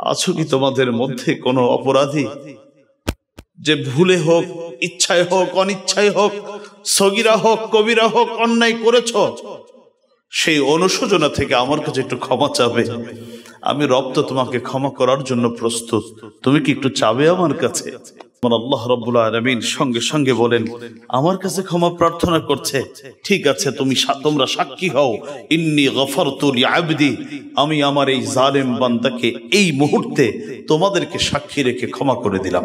আছো কি তোমাদের মধ্যে কোনো অপরাধী যে ভুলে হোক, ইচ্ছায় হোক, অনিচ্ছায় হোক, সগীরা হোক, কবিরা হোক, অন্যায় করেছ, সেই অনুশোচনা থেকে আমার কাছে একটু ক্ষমা চাবে? আমি রব তো তোমাকে ক্ষমা করার জন্য প্রস্তুত, তুমি কি একটু চাবে আমার কাছে? আমার আল্লাহ রাব্বুল আলামিন সঙ্গে সঙ্গে বলেন, আমার কাছে ক্ষমা প্রার্থনা করছে, ঠিক আছে, তোমরা সাক্ষী হও, ইন্নী গফারতু লিআবদি, আমি আমার এই জালেম বান্দাকে এই মুহূর্তে তোমাদেরকে সাক্ষী রেখে ক্ষমা করে দিলাম।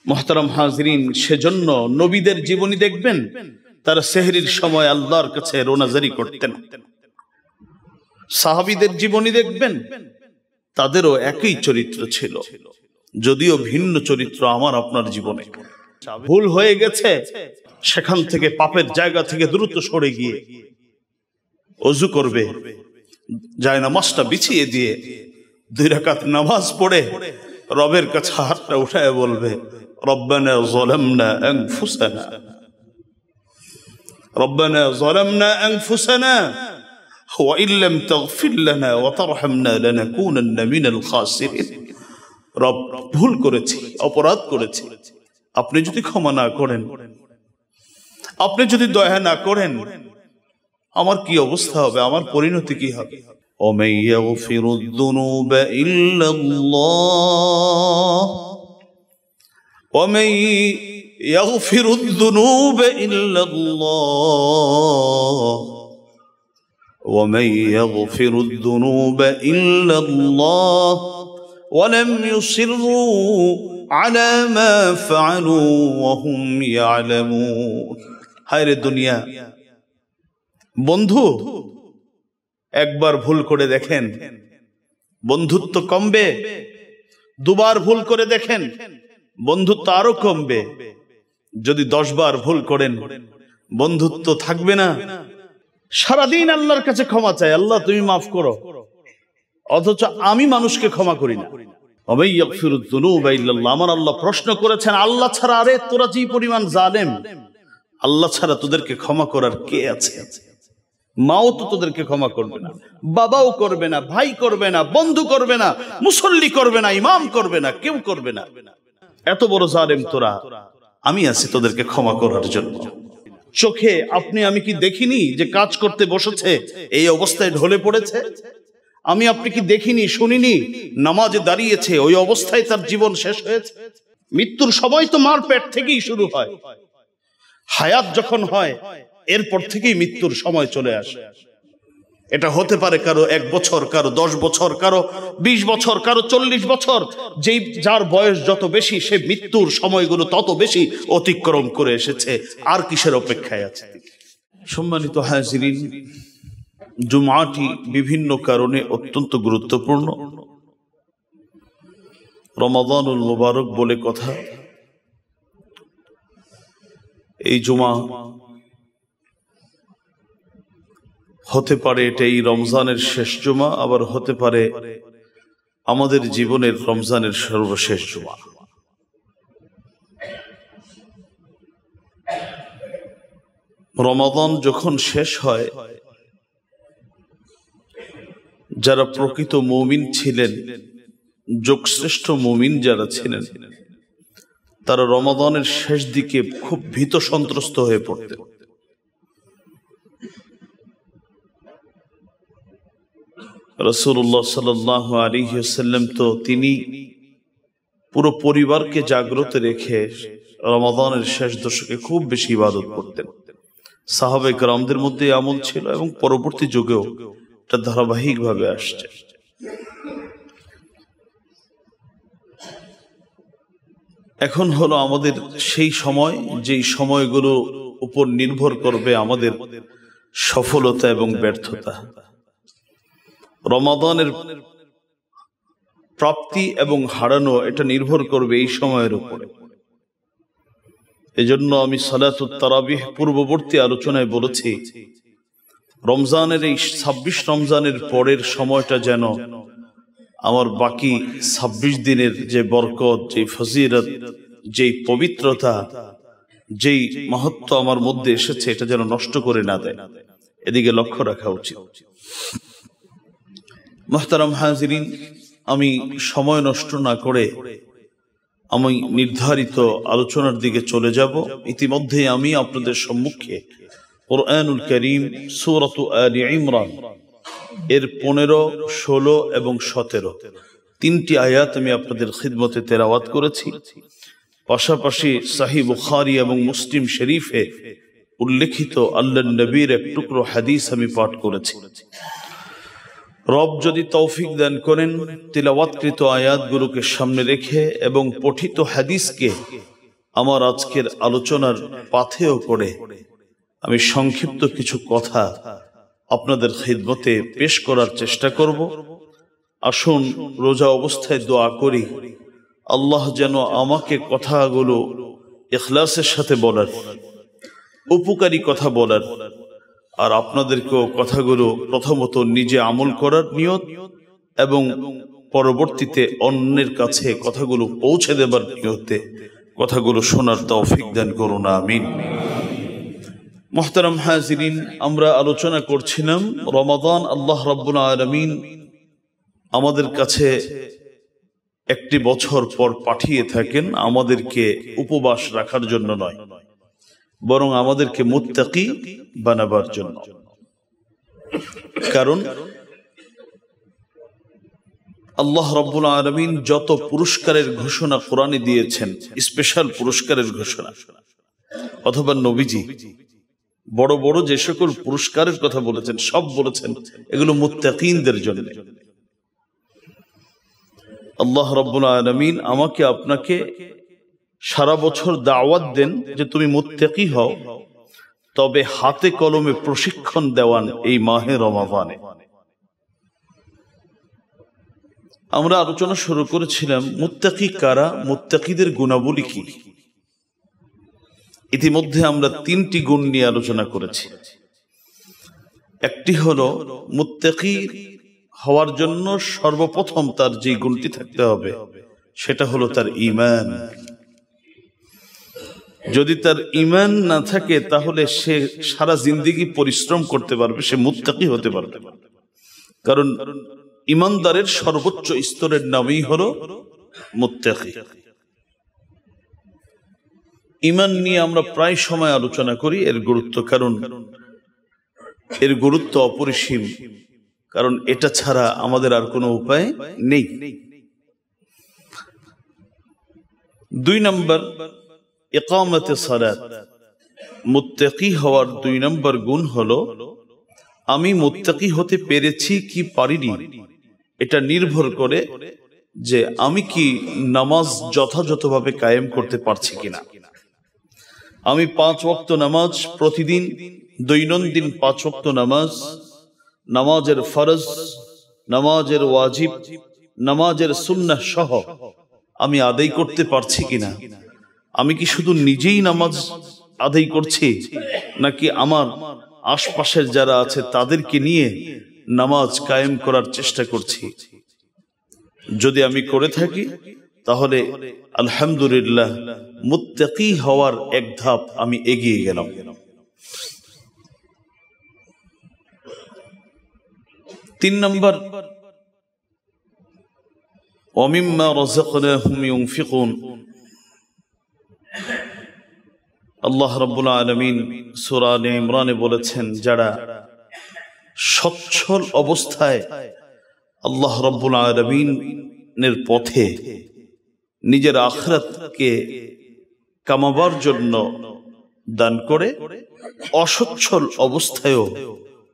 মুহতারাম হাজিরিন, সেজন্য নবীদের জীবনী দেখবেন, তারা সেহরির সময় আল্লাহর কাছে রোনাজারি করতেন। সাহাবীদের জীবনী দেখবেন, তাদেরও একই চরিত্র ছিল, যদিও ভিন্ন চরিত্র আমার আপনার জীবনে। ভুল হয়ে গেছে, সেখান থেকে পাপের জায়গা থেকে দ্রুত সরে গিয়ে ওযু করবে, যায় নামাজটা বিছিয়ে দিয়ে 2 রাকাত নামাজ পড়ে রবের কাছে হাতটা উঠায় বলবে, রব্বানা যালামনা আনফুসানা, রব্বানা যালামনা আনফুসানা ওয়া ইল্লাম তাগফির লানা ওয়া তারহামনা লানাকুনান্না মিনাল খাসিরিন। রব, ভুল করেছি, অপরাধ করেছি, আপনি যদি ক্ষমা না করেন, আপনি যদি দয়া না করেন, আমার কি অবস্থা হবে, আমার পরিণতি কি হবে? ومن يغفر الذنوب إلا الله ومن يغفر الذنوب إلا الله ومن يغفر الذنوب إلا الله ولم يصروا على ما فعلوا وهم يعلمون। হায় রে দুনিয়া, বন্ধু একবার ভুল করে দেখেন, বন্ধুত্ব কমবে। 2 বার ভুল করে দেখেন, বন্ধুত্ব আরো কমবে। যদি 10 বার ভুল করেন, বন্ধুত্ব থাকবে না। সারাদিন আল্লাহর কাছে ক্ষমা চাই, আল্লাহ তুমি মাফ করো, অথচ আমি মানুষকে ক্ষমা করি না। আমার আল্লাহ প্রশ্ন করেছেন, আল্লাহ ছাড়া, আরে তোরা যে পরিমাণ জালেম, আল্লাহ ছাড়া তোদেরকে ক্ষমা করার কে আছে? মাও তো তোদেরকে ক্ষমা করবে না, বাবাও করবে না, ভাই করবে না, বন্ধু করবে না, মুসল্লি করবে না, ইমাম করবে না, কেউ করবে না। এত বড় জালেম তোরা, আমি আছি তোদেরকে ক্ষমা করার জন্য। চোখে আপনি আমি কি দেখিনি যে কাজ করতে বসেছে এই অবস্থায় ঢলে পড়েছে? আমি আপনি কি দেখিনি, শুনিনি নামাজে দাঁড়িয়েছে, ওই অবস্থায় তার জীবন শেষ হয়েছে? মৃত্যুর সময় তো মার পেট থেকেই শুরু হয়। হায়াত যখন হয়, এরপর থেকেই মৃত্যুর সময় চলে আসে। এটা হতে পারে কারো 1 বছর, কারো 10 বছর, কারো 20 বছর, কারো 40 বছর। যার বয়স যত বেশি, সে মৃত্যুর সময়গুলো তত বেশি অতিক্রম করে এসেছে। আর কিসের অপেক্ষায় আছে? সম্মানিত হাজিরিন, জুমআটি বিভিন্ন কারণে অত্যন্ত গুরুত্বপূর্ণ। রমাদানুল মুবারক বলে কথা। এই জুমা হতে পারে এটা এই রমজানের শেষ জুমা, আবার হতে পারে আমাদের জীবনের রমজানের সর্বশেষ জুমা। রমাদান যখন শেষ হয়, যারা প্রকৃত মুমিন ছিলেন, যোগশ্রেষ্ঠ মুমিন যারা ছিলেন, তারা রমাদানের শেষ দিকে খুব ভীত সন্ত্রস্ত হয়ে পড়তেন। রাসূলুল্লাহ সাল্লাল্লাহু আলাইহি ওয়াসাল্লাম তো তিনি পুরো পরিবারকে জাগ্রত রেখে রমাদানের শেষ দশকে খুব বেশি ইবাদত করতেন। সাহাবায়ে কেরামদের মধ্যে আমল ছিল এবং পরবর্তী যুগেও এটা ধারাবাহিকভাবে আসছে। এখন হলো আমাদের সেই সময়, যেই সময়গুলো উপর নির্ভর করবে আমাদের সফলতা এবং ব্যর্থতা। রমাদানের প্রাপ্তি এবং হারানো এটা নির্ভর করবে এই সময়ের উপরে। এজন্য আমি সালাতুত তারাবিহ পূর্ববর্তী আলোচনায় বলেছি, রমজানের এই 26 রমজানের পরের সময়টা যেন আমার বাকি 26 দিনের যে বরকত, যে ফজিলত, যেই পবিত্রতা, যেই মাহাত্ম্য আমার মধ্যে এসেছে, এটা যেন নষ্ট করে না দেয়, এদিকে লক্ষ্য রাখা উচিত। মুহতারাম হাজিরিন, আমি সময় নষ্ট না করে আমি নির্ধারিত আলোচনার দিকে চলে যাব। ইতিমধ্যে আমি আপনাদের সম্মুখে কুরআনুল কারীম সূরাত আলে ইমরান এর 15, 16 এবং 17 তিনটি আয়াত আমি আপনাদের খিদমতে তেলাওয়াত করেছি। পাশাপাশি সহিহ বুখারী এবং মুসলিম শরীফে উল্লেখিত আল্লাহর নবীর এক টুকরো হাদিস আমি পাঠ করেছি। রব যদি তৌফিক দান করেন, তিলাওয়াতকৃত আয়াতগুলোকে সামনে রেখে এবং পঠিত হাদিসকে আমার আজকের আলোচনার পাথেয় করে আমি সংক্ষিপ্ত কিছু কথা আপনাদের খিদমতে পেশ করার চেষ্টা করব। আসুন রোজা অবস্থায় দোয়া করি, আল্লাহ যেন আমাকে কথাগুলো ইখলাসের সাথে বলার, উপকারী কথা বলার, আর আপনাদেরকেও কথাগুলো প্রথমত নিজে আমল করার নিয়ত এবং পরবর্তীতে অন্যের কাছে কথাগুলো পৌঁছে দেবার নিয়তে কথাগুলো শোনার তৌফিক দান করুন, আমিন। মুহতারাম হাজিরিন, আমরা আলোচনা করছিলাম রমাদান আল্লাহ রাব্বুল আলামিন আমাদের কাছে একটি বছর পর পাঠিয়ে থাকেন আমাদেরকে উপবাস রাখার জন্য নয়, বরং আমাদেরকে মুত্তাকি বানাবার জন্য। কারণ আল্লাহ রাব্বুল আলামিন যত পুরস্কারের ঘোষণা কোরআনে দিয়েছেন, স্পেশাল পুরস্কারের ঘোষণা, অথবা নবীজি বড় বড় যে সকল পুরস্কারের কথা বলেছেন সব বলেছেন এগুলো মুত্তাকিনদের জন্য। আল্লাহ রাব্বুল আলামিন আমাকে আপনাকে সারা বছর দাওয়াত দেন যে তুমি মুত্তাকি হও, তবে হাতে কলমে প্রশিক্ষণ দেওয়ান এই মাহে রমাদানে। আমরা আলোচনা শুরু করেছিলাম মুত্তাকি কারা, মুত্তাকিদের গুণাবলী কি। ইতিমধ্যে আমরা 3টি গুণ নিয়ে আলোচনা করেছি। একটি হলো মুত্তাকি হওয়ার জন্য সর্বপ্রথম তার যে গুণটি থাকতে হবে সেটা হলো তার ঈমান। যদি তার ঈমান না থাকে তাহলে সে সারা জিন্দেগি পরিশ্রম করতে পারবে, সে মুত্তাকি হতে পারবে। কারণ ঈমানদারের সর্বোচ্চ স্তরের নামই হলো মুত্তাকি। ঈমান নিয়ে আমরা প্রায় সময় আলোচনা করি এর গুরুত্ব, কারণ এর গুরুত্ব অপরিসীম। কারণ এটা ছাড়া আমাদের আর কোনো উপায় নেই। 2 নম্বর ইকামতে সালাত। মুত্তাকি হওয়ার 2 নম্বর গুণ হলো আমি মুত্তাকি হতে পেরেছি কি পারিনি এটা নির্ভর করে যে আমি কি নামাজ যথাযথভাবে কায়েম করতে পারছি কিনা। আমি 5 ওয়াক্ত নামাজ প্রতিদিন, দৈনন্দিন 5 ওয়াক্ত নামাজ, নামাজের ফরজ, নামাজের ওয়াজিব, নামাজের সুন্নাহ সহ আমি আদায় করতে পারছি কিনা। আমি কি শুধু নিজেই নামাজ আদায় করছি, নাকি আমার আশপাশের যারা আছে তাদেরকে নিয়ে নামাজ কায়েম করার চেষ্টা করছি। যদি আমি করে থাকি তাহলে আলহামদুলিল্লাহ মুত্তাকি হওয়ার এক ধাপ আমি এগিয়ে গেলাম। 3 নম্বর ওয়ামিম্মা রাযাকনাহুম ইউনফিকুন। আল্লাহ রাব্বুল আলামিন সূরা আলে ইমরানে বলেছেন, যারা সচ্ছল অবস্থায় আল্লাহ রাব্বুল আলামিনের পথে নিজের আখিরাতকে কামাবার জন্য দান করে, অসচ্ছল অবস্থায়ও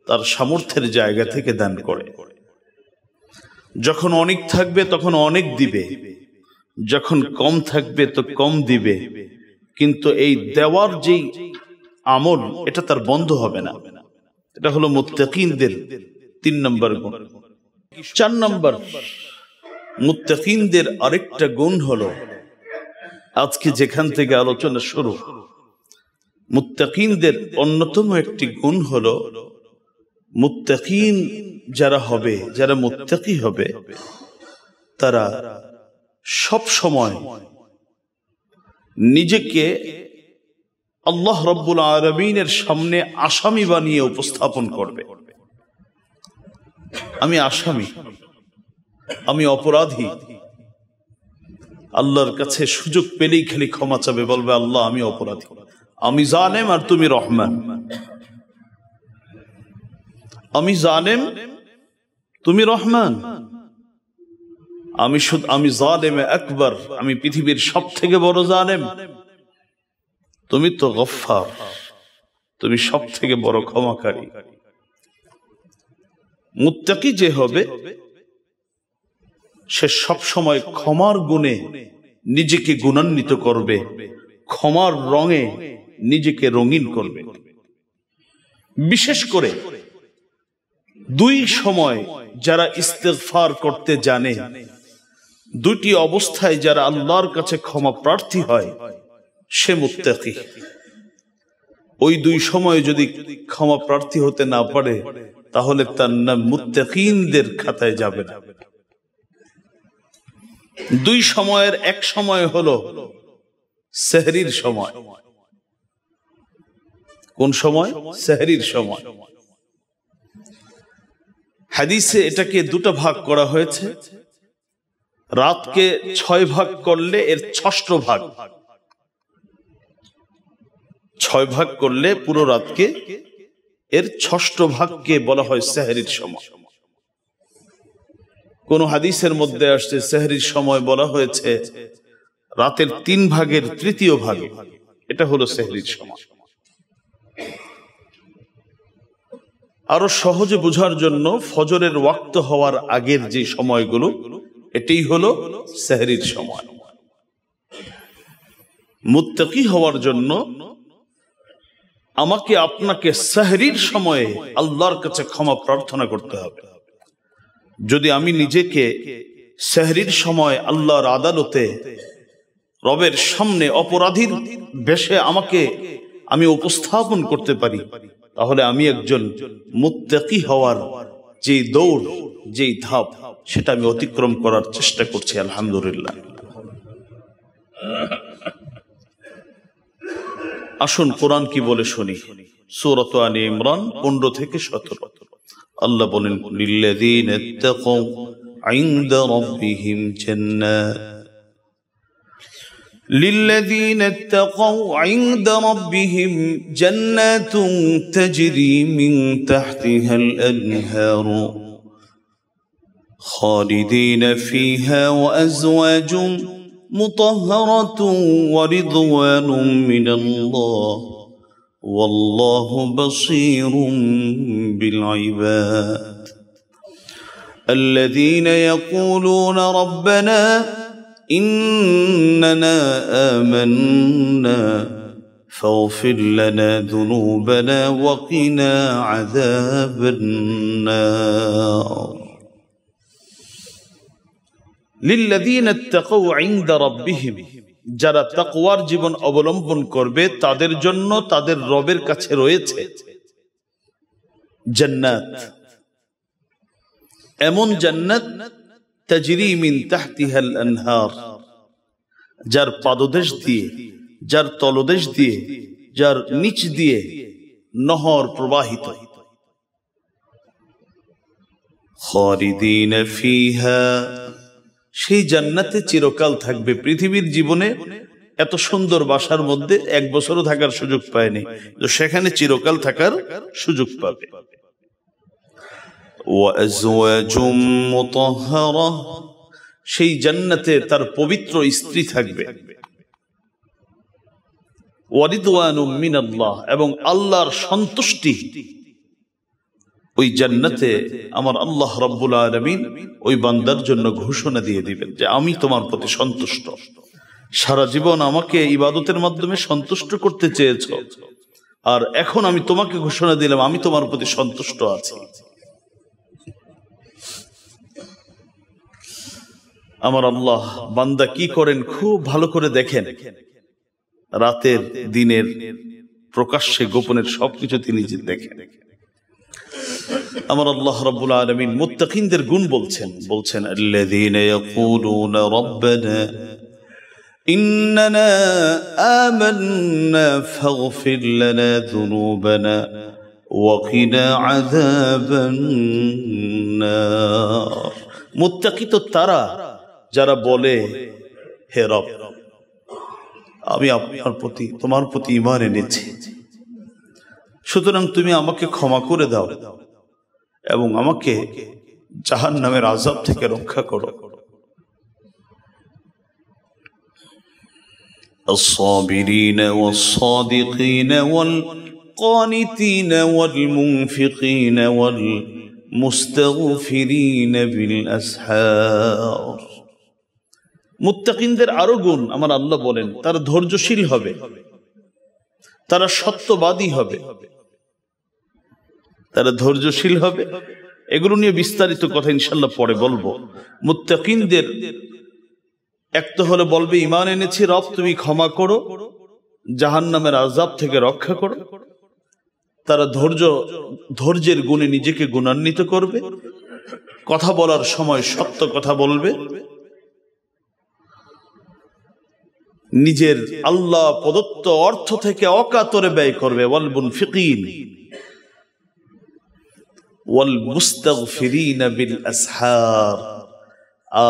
তার সামর্থ্যের জায়গা থেকে দান করে। যখন অনেক থাকবে তখন অনেক দিবে, যখন কম থাকবে তো কম দিবে, কিন্তু এই দেওয়ার যেই আমল এটা তার বন্ধ হবে না। এটা হলো মুত্তাকিনদের 3 নম্বর গুণ। 4 নম্বর মুত্তাকিনদের আরেকটা গুণ হলো, আজকে যেখান থেকে আলোচনা শুরু, মুত্তাকিনদের অন্যতম একটি গুণ হলো, মুত্তাকিন যারা হবে, যারা মুত্তাকি হবে, তারা সব সময় নিজেকে আল্লাহ রাব্বুল আলামিনের সামনে আসামি বানিয়ে উপস্থাপন করবে। আমি আসামি, আমি অপরাধী, আল্লাহর কাছে সুযোগ পেলেই খালি ক্ষমা চাবে, বলবে আল্লাহ আমি অপরাধী, আমি জালেম আর তুমি রহমান। আমি জালেম, তুমি রহমান। আমি জালেমে আকবার, আমি পৃথিবীর সব থেকে বড় জালেম, তুমি তো গফফার, তুমি সব থেকে বড় ক্ষমাকারী। মুত্তাকি যে হবে সে সব সময় ক্ষমার গুণে নিজেকে গুণান্বিত করবে, ক্ষমার রঙে নিজেকে রঙিন করবে। বিশেষ করে দুই সময় যারা ইস্তেগফার করতে জানে, দুটি অবস্থায় যারা আল্লাহর কাছে ক্ষমা প্রার্থী হয়, সে মুত্তাকি। ওই দুই সময় যদি ক্ষমা প্রার্থী হতে না পারে তাহলে তার নাম মুত্তাকিনদের খাতায় যাবে না। দুই সময়ের এক সময় হলো সেহরির সময়। কোন সময়? সেহরির সময়। হাদিসে এটাকে দুটো ভাগ করা হয়েছে। রাতকে 6 ভাগ করলে এর 6ষ্ঠ ভাগ, 6 ভাগ করলে পুরো রাতকে, এর 6ষ্ঠ ভাগকে বলা হয় সেহরির সময়। কোন হাদিসের মধ্যে আসছে সেহরির সময় বলা হয়েছে রাতের 3 ভাগের 3য় ভাগে, এটা হলো সেহরির সময়। আরো সহজে বোঝার জন্য ফজরের ওয়াক্ত হওয়ার আগের যে সময়গুলো, এটাই হলো সেহরির সময়। মুত্তাকি হওয়ার জন্য আমাকে আপনাকে সেহরির সময়ে আল্লাহর কাছে ক্ষমা প্রার্থনা করতে হবে। যদি আমি নিজেকে সেহরির সময় আল্লাহর আদালতে রবের সামনে অপরাধীর বেশে আমি উপস্থাপন করতে পারি, তাহলে আমি একজন মুত্তাকি হওয়ার যে দৌড়, যে ধাপ, সেটা আমি অতিক্রম করার চেষ্টা করছি আলহামদুলিল্লাহ। আসুন কোরআন কি বলে শুনি। সূরা আলে ইমরান 15 থেকে 17। আল্লাহ বলেন, লিল্লাযীনা ইত্তাকাউ ইনদা রাব্বিহিম জান্নাত, লিল্লাযীনা ইত্তাকাউ ইনদা রাব্বিহিম জান্নাতুন তাজরি মিন তাহতিহাল আনহারু খালিদিনা ফিহা ওয়া আযওয়াজুন মুতাহহারাতুন ওয়া রিদওয়ানুম মিনাল্লাহ والله بصير بالعباد الذين يقولون ربنا إننا آمنا فاغفر لنا ذنوبنا وقنا عذاب النار للذين اتقوا عند ربهم, যারা তাকওয়ার জীবন অবলম্বন করবে তাদের জন্য তাদের রবের কাছে রয়েছে জান্নাত, এমন জান্নাত তাজরি মিন তাহতিহাল আনহার, যার পাদদেশ দিয়ে, যার তলদেশ দিয়ে, যার নিচ দিয়ে নহর প্রবাহিত। খালিদিনা ফিহা, সেই জান্নাতে চিরকাল থাকবে। পৃথিবীর জীবনে এত সুন্দর বাসার মধ্যে 1 বছরও থাকার সুযোগ পায়নি, তো সেখানে চিরকাল থাকার সুযোগ পাবে। ওয়া আযওয়াজুম মুতাহহারা, সেই জান্নাতে তার পবিত্র স্ত্রী থাকবে। ওয়া রিদওয়ানুম মিনাল্লাহ, এবং আল্লাহর সন্তুষ্টি ওই জান্নাতে আমার আল্লাহ রাব্বুল আলামিন ওই বান্দার জন্য ঘোষণা দিয়ে দিবেন যে আমি তোমার প্রতি সন্তুষ্ট। সারা জীবন আমাকে ইবাদতের মাধ্যমে সন্তুষ্ট করতে চেয়েছ, আর এখন আমি তোমাকে ঘোষণা দিলাম আমি তোমার প্রতি সন্তুষ্ট আছি। আমার আল্লাহ বান্দা কি করেন খুব ভালো করে দেখেন। রাতের দিনের প্রকাশ্যে গোপনের সবকিছু তিনি দেখেন। আমার আল্লাহ রাব্বুল আলামিন মুত্তাকিনদের গুণ বলছেন আল্লাযীনা ইয়াকুলুনা রাব্বানা ইন্নানা আমান্না ফাগফির লানা যুনুবানা ওয়া কিনা আযাবান নার। মুত্তাকি তো তারা যারা বলে, হে রব, আমি তোমার প্রতি ঈমান এনেছি, সুতরাং তুমি আমাকে ক্ষমা করে দাও এবং আমাকে জাহান্নামের আযাব থেকে রক্ষা করো। الصابرين والصادقين والقانتين والمنفقين والمستغفرين بالأسحار। মুত্তাকিনদের আরো গুণ আমার আল্লাহ বলেন, তারা ধৈর্যশীল হবে, তারা সত্যবাদী হবে, তারা ধৈর্যশীল হবে। এগুলো নিয়ে বিস্তারিত কথা ইনশাআল্লাহ পরে বলবো। মুত্তাকিনদের এক তো হলে বলবে ঈমান এনেছি, রব তুমি ক্ষমা করো, জাহান্নামের আযাব থেকে রক্ষা করো। তারা ধৈর্যের গুণে নিজেকে গুণান্বিত করবে, কথা বলার সময় সত্য কথা বলবে, নিজের আল্লাহ প্রদত্ত অর্থ থেকে অকাতরে ব্যয় করবে। ওয়াল মুনফিকিন ওয়াল মুস্তাগফিরিন বিল আসহার।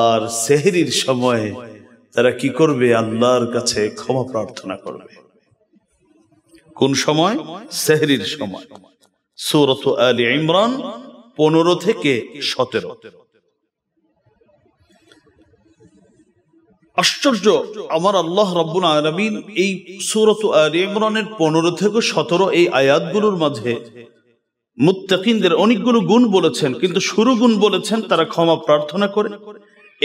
আর সেহরির সময় তারা কি করবে? আল্লাহর কাছে ক্ষমা প্রার্থনা করবে। কোন সময়? সেহরির সময়। সূরাত আলে ইমরান 15 থেকে 17। আশ্চর্য, আমার আল্লাহ রাব্বুল আলামিন এই সূরাত আলে ইমরানের 15 থেকে 17 এই আয়াতগুলোর মাঝে মুত্তাকিনদের অনেকগুলো গুণ বলেছেন, কিন্তু শুরু গুণ বলেছেন তারা ক্ষমা প্রার্থনা করে।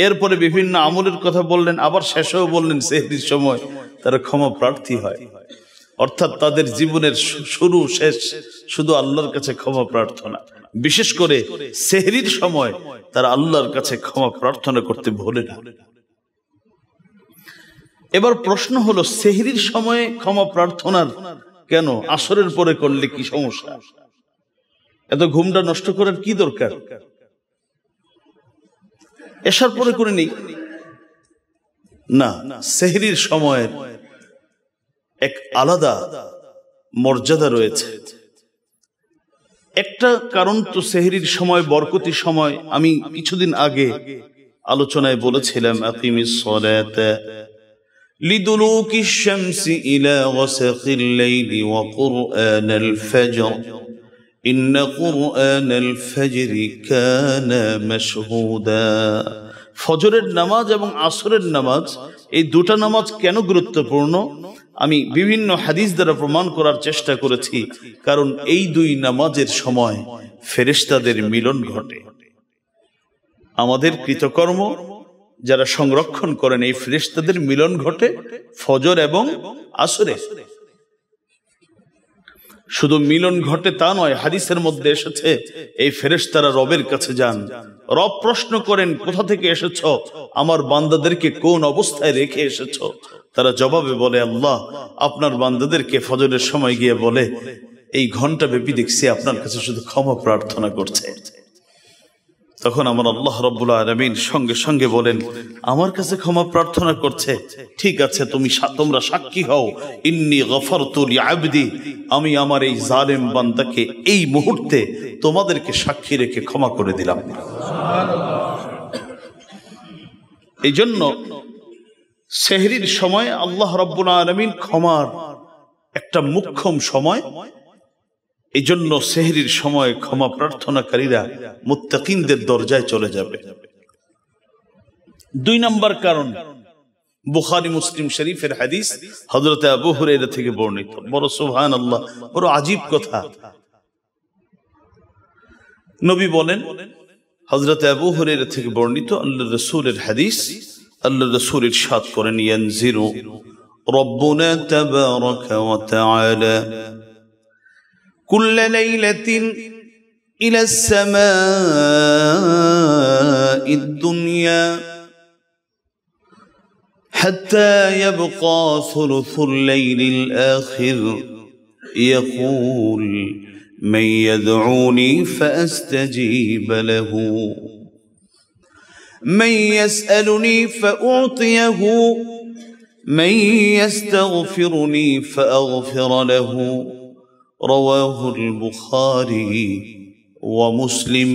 এরপরে বিভিন্ন আমলের কথা বললেন, আবার শেষেও বললেন সেহরির সময় তারা ক্ষমা প্রার্থী হয়। অর্থাৎ তাদের জীবনের শুরু শেষ শুধু আল্লাহর কাছে ক্ষমা প্রার্থনা। বিশেষ করে সেহরির সময় তারা আল্লাহর কাছে ক্ষমা প্রার্থনা করতে ভোলে না। এবার প্রশ্ন হলো, সেহরির সময়ে ক্ষমা প্রার্থনার কেন? আসরের পরে করলে কি সমস্যা? এত ঘুমটা নষ্ট করার কি দরকার? এশার পরে করে নেই না। সেহরির সময়ের এক আলাদা মর্যাদা রয়েছে। একটা কারণ তো সেহরির সময় বরকতি সময়। আমি কিছুদিন আগে আলোচনায় বলেছিলাম, আকিমিস সালাতা লিদুলুকিশ শামসি ইলা গাসাকিল লাইলি ওয়া কুরআনাল ফাজর ইন্না কুরআনাল ফাজরি কানা মাশহুদা। ফজরের নামাজ এবং আসরের নামাজ, এই দুটো নামাজ কেন গুরুত্বপূর্ণ আমি বিভিন্ন হাদিস দ্বারা প্রমাণ করার চেষ্টা করেছি। কারণ এই দুই নামাজের সময় ফেরেশতাদের মিলন ঘটে। আমাদের কৃতকর্ম যারা সংরক্ষণ করেন, এই ফেরেশতাদের মিলন ঘটে ফজর এবং আসরে। শুধু মিলন ঘটে তা নয়, হাদিসের মধ্যে এসেছে এই ফেরেশতারা রবের কাছে যান। রব প্রশ্ন করেন, কোথা থেকে এসেছ? আমার বান্দাদেরকে কোন অবস্থায় রেখে এসেছ? তারা জবাবে বলে, আল্লাহ আপনার বান্দাদেরকে ফজরের সময় গিয়ে বলে, এই ঘন্টা ব্যাপী দেখছি আপনার কাছে শুধু ক্ষমা প্রার্থনা করছে। তখন আমার আল্লাহ রাব্বুল আলামিন সঙ্গে সঙ্গে বলেন, আমার কাছে ক্ষমা প্রার্থনা করছে, ঠিক আছে, তোমরা সাক্ষী হও, ইন্নী গফারতু লিআবদি, আমি আমার এই জালেম বান্দাকে এই মুহূর্তে তোমাদেরকে সাক্ষী রেখে ক্ষমা করে দিলাম। এই জন্য সেহরির সময় আল্লাহ রাব্বুল আলামিন ক্ষমার একটা মুখ্যম সময়। এই জন্য সেহরির সময় ক্ষমা প্রার্থনাকারীরা মুত্তাকিনদের দরজায় চলে যাবে। 2 নম্বর কারণ, বুখারী মুসলিম শরীফের হাদিস, হযরত আবু হুরায়রা থেকে বর্ণিত। বড় সুবহানাল্লাহ, বড় আজীব কথা। নবী বলেন, হযরত আবু হুরায়রা থেকে বর্ণিত, আল্লাহর রাসূলের হাদিস, আল্লাহর রাসূল ইরশাদ করেন, ইয়ানজিরু রাব্বুনা তাবারাকা ওয়া তাআলা كل ليلة إلى السماء الدنيا حتى يبقى ثلث الليل الآخر يقول من يدعوني فأستجيب له من يسألني فأعطيه من يستغفرني فأغفر له رواه البخاري ومسلم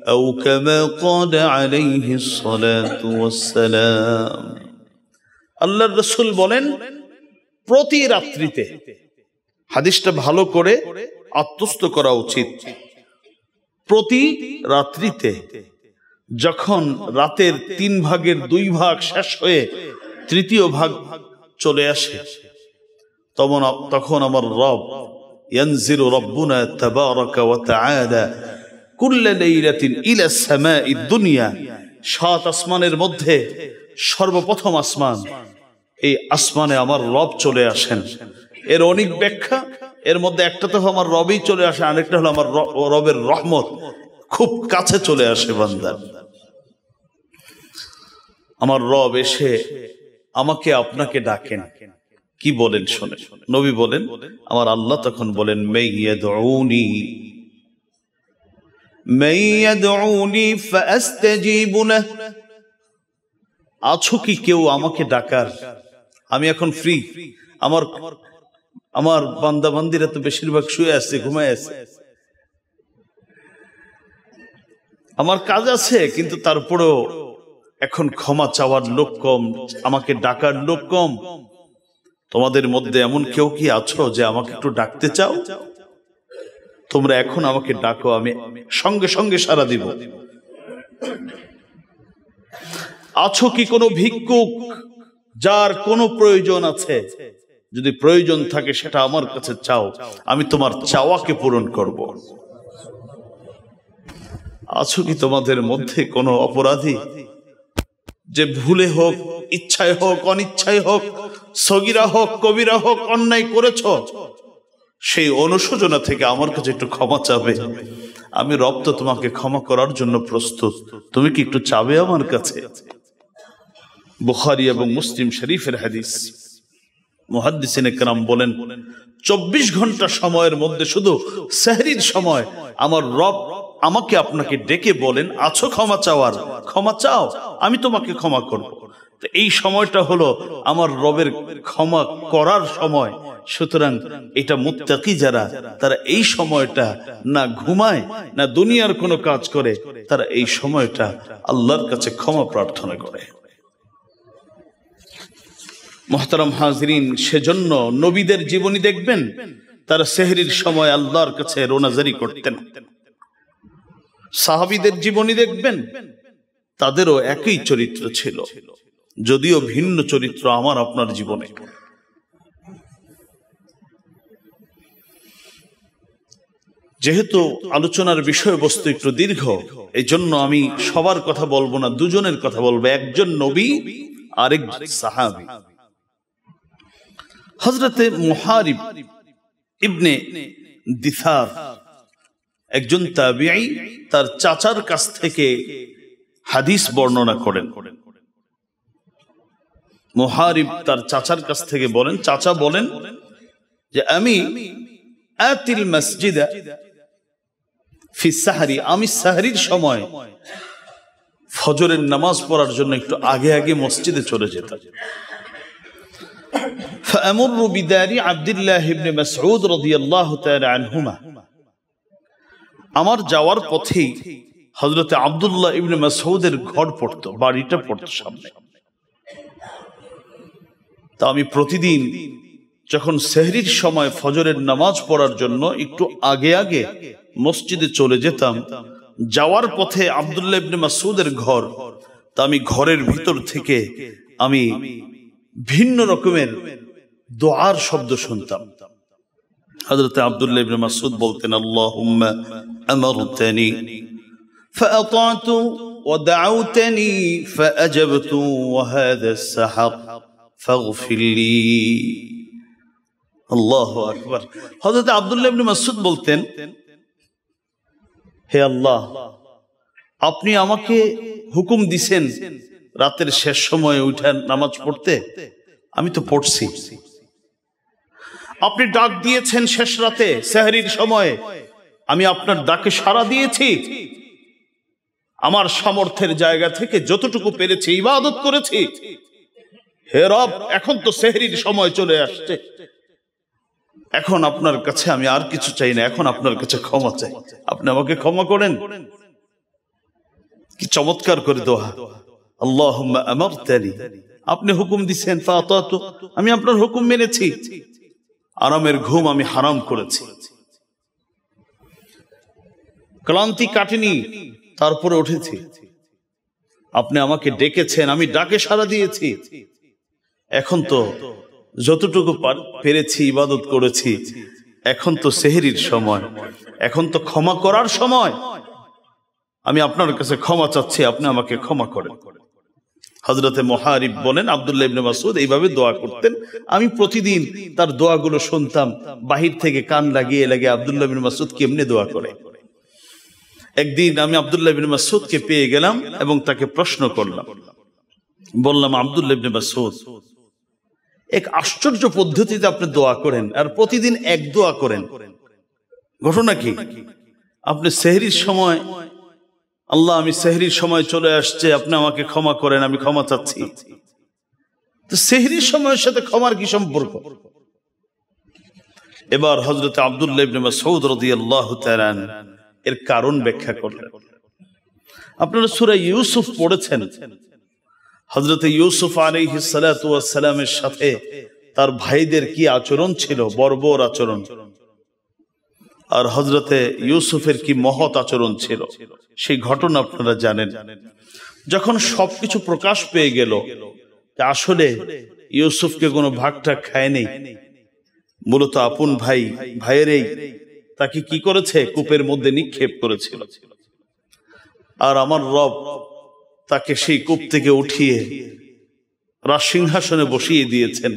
أو كما قال عليه الصلاة والسلام আল্লাহর রাসূল বলেন প্রতি রাত্রিতে, হাদিসটা ভালো করে আত্মস্থ করা উচিত, প্রতি রাত্রিতে যখন রাতের 3 ভাগের 2 ভাগ শেষ হয়ে তৃতীয় ভাগ চলে আসে, তখন আমার রব ইয়ানজিলু রাব্বুনা তাবারাকা ওয়া তাআলা কুল্লা লাইলাতিন ইলা সামাঈদ দুনিয়া, 7 আসমানের মধ্যে সর্বপ্রথম আসমান, এই আসমানে আমার রব চলে আসেন। এর অনেক ব্যাখ্যা, এর মধ্যে একটা তো আমার রবই চলে আসে, আরেকটা হলো আমার রবের রহমত খুব কাছে চলে আসে বান্দার। আমার রব এসে আমাকে আপনাকে ডাকেন, কি বলেন শোনে, নবী বলেন আমার আল্লাহ তখন বলেন মাইয়াদউনি মাইয়াদউনি ফাআস্তাজিবু লাহ, আছো কি কেউ আমাকে ডাকার? আমি এখন ফ্রি, আমার বান্দা বান্দিরা তো বেশিরভাগ শুয়ে আছে, ঘুমায় আছে, আমার কাজ আছে, কিন্তু তারপরেও এখন ক্ষমা চাওয়ার লোক কম, আমাকে ডাকার লোক কম। তোমাদের মধ্যে এমন কেউ কি আছো যে আমাকে একটু ডাকতে চাও? তোমরা এখন আমাকে ডাকো, আমি সঙ্গে সঙ্গে সাড়া দিব। আছো কি কোনো ভিক্ষুক যার কোনো প্রয়োজন আছে? যদি প্রয়োজন থাকে সেটা আমার কাছে চাও, আমি তোমার চাওয়াকে পূরণ করব। আছো কি তোমাদের মধ্যে কোনো অপরাধী যে ভুলে হোক, ইচ্ছায় হোক, অনিচ্ছায় হোক, সগীরা হোক, কবিরা হোক, অন্যায় করেছ, সেই অনুশোচনা থেকে আমার কাছে একটু ক্ষমা চাবে? আমি রব তো তোমাকে ক্ষমা করার জন্য প্রস্তুত, তুমি কি একটু চাবে আমার কাছে? বুখারী এবং মুসলিম শরীফের হাদিস। মুহাদ্দিসিনে কেরাম বলেন 24 ঘন্টা সময়ের মধ্যে শুধু সেহরির সময় আমার রব আমাকে আপনাকে ডেকে বলেন আছো ক্ষমা চাওয়ার, ক্ষমা চাও, আমি তোমাকে ক্ষমা করব। তো এই সময়টা হলো আমার রবের ক্ষমা করার সময়। সুতরাং এটা মুত্তাকি যারা, তারা এই সময়টা না ঘুমায় না দুনিয়ার কোনো কাজ করে, তারা এই সময়টা আল্লাহর কাছে ক্ষমা প্রার্থনা করে। মুহতারাম হাজিরিন, সেজন্য নবীদের জীবনী দেখবেন, তারা সেহরির সময় আল্লাহর কাছে রোনাজারি করতেন। সাহাবীদের জীবনী দেখবেন, তাদেরও একই চরিত্র ছিল, যদিও ভিন্ন চরিত্র আমার আপনার জীবনে। যেহেতু আলোচনার বিষয়বস্তু একটু দীর্ঘ, এই জন্য আমি সবার কথা বলবো না, দুজনের কথা বলবো, একজন নবী আরেক সাহাবী। হযরতে মুহারিব ইবনে দিসার একজন তাবিঈ, তার চাচার কাছ থেকে হাদিস বর্ণনা করেন। মুহারিব তার চাচার কাছ থেকে বলেন, চাচা বলেন যে আমি আতিল মসজিদা ফি সাহরি, আমি সাহরির সময় ফজরের নামাজ পড়ার জন্য একটু আগে আগে মসজিদে চলে যেতাম। فأمر بدار عبد الله بن مسعود رضي الله تعالى عنهما, আমার যাওয়ার পথেই হযরত আব্দুল্লাহ ইবনে মাসউদের ঘর পড়তো, বাড়িটা পড়তো সামনে। তা আমি প্রতিদিন যখন সেহরির সময় ফজরের নামাজ পড়ার জন্য একটু আগে আগে মসজিদে চলে যেতাম, যাওয়ার পথে আব্দুল্লাহ ইবনে মাসউদের ঘর, তা আমি ঘরের ভিতর থেকে আমি ভিন্ন রকমের দোয়ার শব্দ শুনতাম। হযরত আব্দুল্লাহ ইবনে মাসউদ বলতেন, আল্লাহুম্মা আমারতানি ফাআতাতু ওয়া দাউতানি ফাআজাবতু ওয়া হাযা আস-সাহর ফাগফির লি। আল্লাহু আকবার। হযরত আব্দুল্লাহ ইবনে মাসউদ বলতেন, হে আল্লাহ, আপনি আমাকে হুকুম দিছেন রাতের শেষ সময়ে উঠে নামাজ পড়তে, আমি তো পড়ছি। আপনি ডাক দিয়েছেন শেষ রাতে সেহরির সময়ে, আমি আপনার ডাকে সাড়া দিয়েছি। আমার সামর্থ্যের জায়গা থেকে যতটুকু পেরেছি ইবাদত করেছি। হে রব, এখন তো সেহরির সময় চলে আসছে, এখন আপনার কাছে আমি আর কিছু চাই না, এখন আপনার কাছে ক্ষমা চাই, আপনি আমাকে ক্ষমা করেন। কি চমৎকার করে দোয়া, আল্লাহুম্মা আমারতানি, আপনি হুকুম দিয়েছেন ফাতাতু, আমি আপনার হুকুম মেনেছি, আরামের ঘুম আমি হারাম করেছি, ক্লান্তি কাটেনি তারপরে উঠেছি, আপনি আমাকে ডেকেছেন আমি ডাকে সাড়া দিয়েছি, এখন তো যতটুকু পেরেছি ইবাদত করেছি, এখন তো সেহরির সময়, এখন তো ক্ষমা করার সময়, আমি আপনার কাছে ক্ষমা চাচ্ছি, আপনি আমাকে ক্ষমা করেন। হযরতে মুহারিব বলেন আব্দুল্লাহ ইবনে মাসউদ এইভাবে দোয়া করতেন, আমি প্রতিদিন তার দোয়াগুলো শুনতাম, বাহির থেকে কান লাগিয়ে লাগিয়ে আব্দুল্লাহ ইবনে মাসউদ কেমনে দোয়া করে। একদিন আমি আব্দুল্লাহ ইবনে মাসউদকে পেয়ে গেলাম এবং তাকে প্রশ্ন করলাম, বললাম আব্দুল্লাহ ইবনে মাসউদ, এক আশ্চর্য পদ্ধতিতে আপনি দোয়া করেন আর প্রতিদিন এক দোয়া করেন, ঘটনা কি? আপনি সেহরির সময়, আল্লাহ আমি সেহরির সময় চলে আসছে, আপনি আমাকে ক্ষমা করেন, আমি ক্ষমা চাচ্ছি, তো সেহরির সময়ের সাথে ক্ষমার কি সম্পর্ক? এবার হযরত আব্দুল্লাহ ইবনে মাসউদ রাদিয়াল্লাহু তাআলা এর কারণ ব্যাখ্যা করলেন। আপনারা সূরা ইউসুফ পড়েছেন, হযরত ইউসুফ আলাইহিস সালাতু ওয়াস সালামের সাথে তার ভাইদের কি আচরণ ছিল, বর্বর আচরণ, আর হযরতে ইউসুফের কি মহৎ আচরণ ছিল, সেই ঘটনা আপনারা জানেন। যখন সবকিছু প্রকাশ পেয়ে গেল আসলে ইউসুফকে কোনো ভাগটা খায়নি, মূলত আপন ভাইয়েরই তাকে কি করেছে, কূপের মধ্যে নিক্ষেপ করেছিল, আর আমার রব তাকে সেই কূপ থেকে উঠিয়ে রাজসিংহাসনে বসিয়ে দিয়েছেন।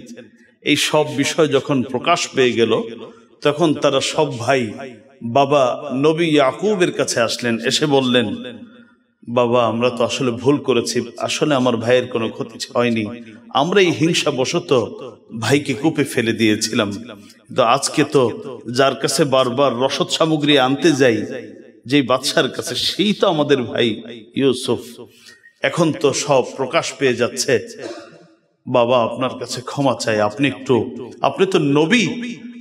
এই সব বিষয় যখন প্রকাশ পেয়ে গেল তখন তারা সব ভাই বাবা নবী ইয়াকুবের কাছে আসলেন, এসে বললেন, বাবা আমরা তো আসলে ভুল করেছি, আসলে আমার ভাইয়ের কোনো ক্ষতি হয়নি, আমরা এই হিংসাবশত ভাইকে কূপে ফেলে দিয়েছিলাম, তো আজকে তো যার কাছে বারবার রসদ সামগ্রী আনতে যাই, যে বাদশার কাছে, সেই তো আমাদের ভাই ইউসুফ, এখন তো সব প্রকাশ পেয়ে যাচ্ছে, বাবা আপনার কাছে ক্ষমা চাই, আপনি তো নবী,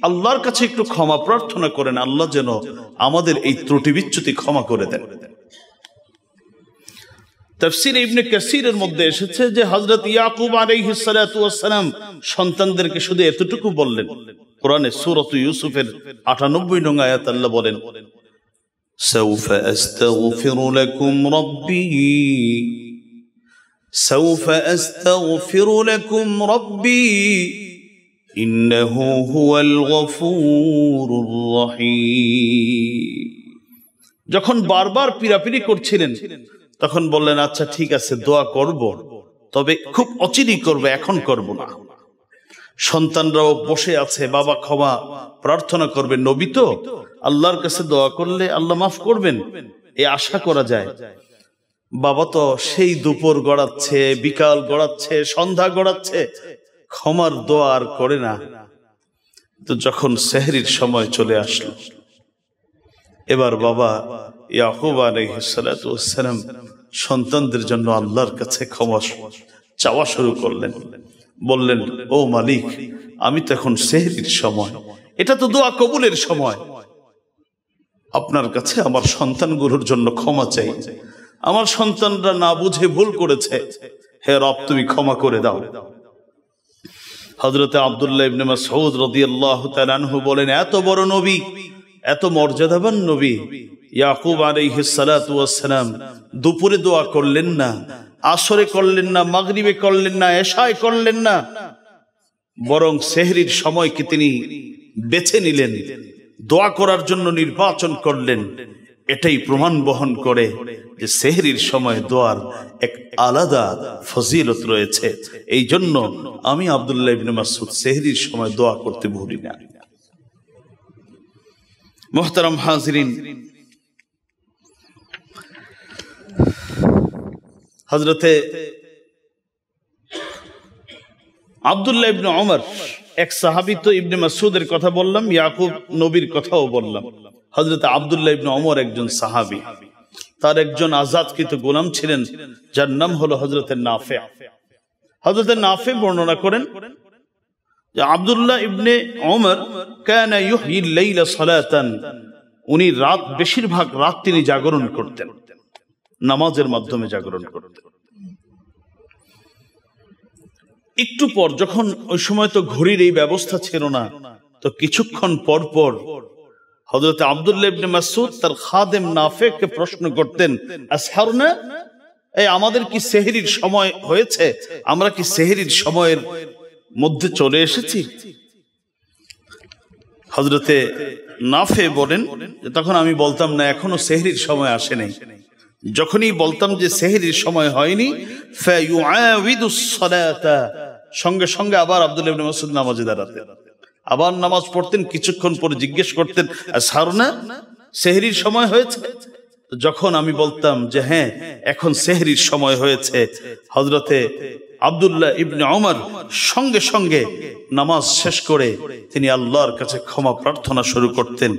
আল্লাহর কাছে একটু ক্ষমা প্রার্থনা করেন, আল্লাহ যেন আমাদের এই ত্রুটি বিচ্যুতি ক্ষমা করে দেন। তাফসীরে ইবনে কাসীরের মধ্যে এসেছে যে হযরত ইয়াকুব আলাইহিস সালাতু ওয়াস সালাম সন্তানদেরকে শুধু এতটুকু বললেন, কোরআনে সূরাত ইউসুফের ৯৮ নং আয়াত আল্লাহ বলেন, সাউফা আস্তাগফিরু লাকুম রাব্বী, সাউফা আস্তাগফিরু লাকুম রাব্বী ইন্নাহু হুয়াল গফুরুর রহিম। যখন বারবার পীড়াপিড়ি করছিলেন তখন বললেন, আচ্ছা ঠিক আছে দোয়া করব, তবে খুব অচিরেই করব, এখন করব না। সন্তানরাও বসে আছে, বাবা ক্ষমা প্রার্থনা করবে, নবী তো আল্লাহর কাছে দোয়া করলে আল্লাহ মাফ করবেন এই আশা করা যায়। বাবা তো সেই দুপুর গড়াচ্ছে, বিকাল গড়াচ্ছে, সন্ধ্যা গড়াচ্ছে, ক্ষমার দোয়া আর করে না। তো যখন সেহরির সময় চলে আসলো, এবার বাবা ইয়াকুব আলাইহিস সালাতু ওয়াস সালাম সন্তানদের জন্য আল্লাহর কাছে ক্ষমা চাওয়া শুরু করলেন, বললেন, ও মালিক আমি তো এখন সেহরির সময়, এটা তো দোয়া কবুলের সময়, আপনার কাছে আমার সন্তানগুলোর জন্য ক্ষমা চাই, আমার সন্তানরা না বুঝে ভুল করেছে, হে রব তুমি ক্ষমা করে দাও। হযরতে আব্দুল্লাহ ইবনে মাসউদ রাদিয়াল্লাহু তাআলা আনহু বলেন, এত বড় নবী, এত মর্যাদাবান নবী ইয়াকুব আলাইহিস সালাতু ওয়াস সালাম দুপুরে দোয়া করলেন না, আসরে করলেন না, মাগরিবে করলেন না, এশায় করলেন না, বরং সেহরির সময়কে তিনি বেছে নিলেন, দোয়া করার জন্য নির্বাচন করলেন। এটাই প্রমাণ বহন করে যে সেহরির সময় দোয়ার এক আলাদা ফজিলত রয়েছে। এই জন্য আমি আব্দুল্লাহ ইবনে মাসউদ সেহরির সময় দোয়া করতে ভুলি না। মুহতারাম হাজিরিন, হযরতে আব্দুল্লাহ ইবনে ওমর, এক সাহাবী, তো ইবনে মাসউদের কথা বললাম, ইয়াকুব নবীর কথাও বললাম। হযরতে আব্দুল্লাহ ইবনে ওমর একজন সাহাবী, তার একজন আজাদকৃত গোলাম ছিলেন যার নাম হলো হযরতে নাফে। হযরতে নাফে বর্ণনা করেন যে আব্দুল্লাহ ইবনে ওমর কানা ইউহয়িল লাইলা সালাতান, উনি রাত, বেশিরভাগ রাত তিনি জাগরণ করতেন। নামাজের মাধ্যমে জাগরণ করতেন। একটু পর যখন ওই সময় তো ঘড়ির এই ব্যবস্থা ছিল না, তো কিছুক্ষণ পর পর হযরত আব্দুল্লাহ ইবনে মাসউদ তার খাদেম নাফেকে প্রশ্ন করতেন, আসহারনা, এই আমাদের কি সেহরির সময় হয়েছে? আমরা কি সেহরির সময়ের মধ্যে চলে এসেছি? হযরতে নাফে বলেন, তখন আমি বলতাম না, এখনো সেহরির সময় আসে নাই। যখনই বলতাম যে সেহরির সময় হয়নি, ফায়ুআবিদুস সালাতা, সঙ্গে সঙ্গে আবার আব্দুল্লাহ ইবনে মাসউদ নামাজে দাঁড়াতেন, আবার নামাজ পড়তেন। কিছুক্ষণ পরে জিজ্ঞেস করতেন, আসহারনা, সেহরির সময় হয়েছে? যখন আমি বলতাম যে হ্যাঁ, এখন সেহরির সময় হয়েছে, হযরতে আব্দুল্লাহ ইবনে ওমর সঙ্গে সঙ্গে নামাজ শেষ করে তিনি আল্লাহর কাছে ক্ষমা প্রার্থনা শুরু করতেন।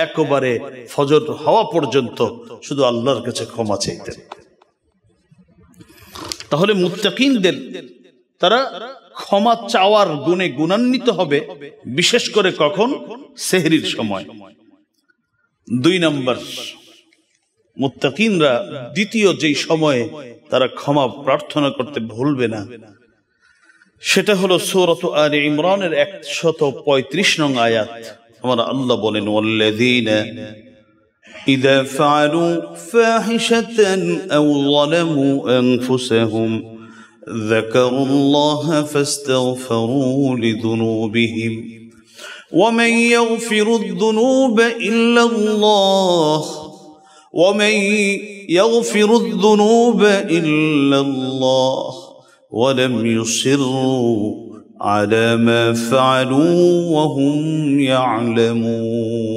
একেবারে ফজর হওয়া পর্যন্ত শুধু আল্লাহর কাছে ক্ষমা চাইতেন। তাহলে মুত্তাকিনদের তারা ক্ষমা চাওয়ার গুণে গুণান্বিত হবে, বিশেষ করে কখন? সেহরির সময়। 2 নম্বর, মুত্তাকিনরা দ্বিতীয় যেই সময়ে তারা ক্ষমা প্রার্থনা করতে ভুলবে না, সেটা হলো সূরাত আলে ইমরানের 135 নং আয়াত। আমার আল্লাহ বলেন, ওয়াল্লাযীনা ইযা ফাআলু ফাহিশাতান আও যালামু আনফুসাহুম যাকারুল্লাহা ফাস্তাগফিরু লিযুনুবিহিম ওয়া মান ইয়াগফিরুদ যুনুবা ইল্লাল্লাহ ومن يغفر الذنوب إلا الله ولم يصروا على ما فعلوا وهم يعلمون।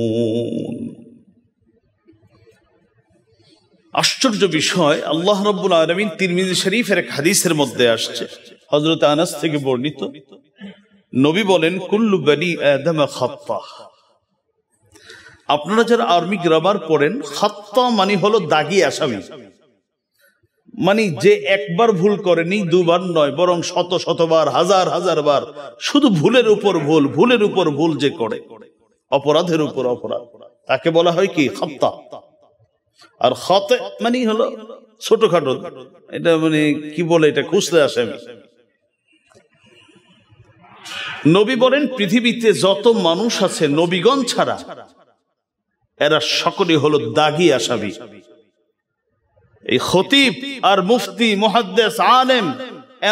আশ্চর্য বিষয়, আল্লাহ রাব্বুল আলামিন তিরমিজি শরীফের এক হাদিসের মধ্যে আসছে, হযরত আনাস থেকে বর্ণিত, নবী বলেন, কুল্লু বনি আদম খাত্তা। আপনারা যারা আর্মি গ্রামার পড়েন, খাত্তা মানে হলো দাগি আসামি, মানে যে একবার ভুল করেনি, দুবার নয়, বরং শত শতবার, হাজার হাজার বার, শুধু ভুলের উপর ভুল, ভুলের উপর ভুল যে করে, অপরাধের উপর অপরাধ, তাকে বলা হয় কি? খাত্তা। আর খাতে মানে হলো ছোটখাটো, এটা মানে কি বলে, এটা খুঁজতে আসামি। নবী বলেন, পৃথিবীতে যত মানুষ আছে নবীগণ ছাড়া, এরা সকলে হলো দাগি আসামি। এই খতিব আর মুফতি, মুহাদ্দিস, আলেম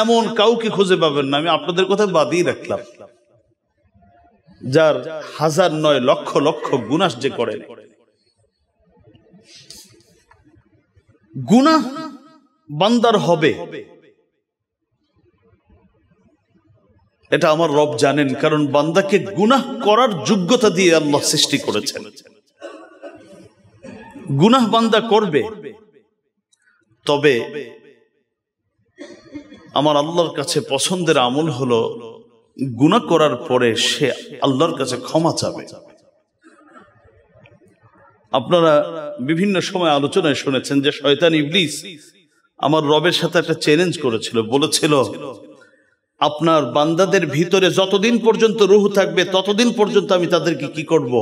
এমন কাউকে খুঁজে পাবেন না, আমি আপনাদের কথা বাদই রাখলাম, যার হাজার নয় লক্ষ লক্ষ গুনাহ যে করে। গুনাহ বান্দার হবে, এটা আমার রব জানেন, কারণ বান্দাকে গুনাহ করার যোগ্যতা দিয়ে আল্লাহ সৃষ্টি করেছেন। গুনাহ বান্দা করবে, তবে আমার আল্লাহর কাছে পছন্দের আমল হলো গুনাহ করার পরে সে আল্লাহর কাছে ক্ষমা চাবে। আপনারা বিভিন্ন সময় আলোচনায় শুনেছেন যে শয়তান ইবলিস আমার রবের সাথে একটা চ্যালেঞ্জ করেছিল, বলেছিল, আপনার বান্দাদের ভিতরে যতদিন পর্যন্ত রূহ থাকবে ততদিন পর্যন্ত আমি তাদেরকে কি করব?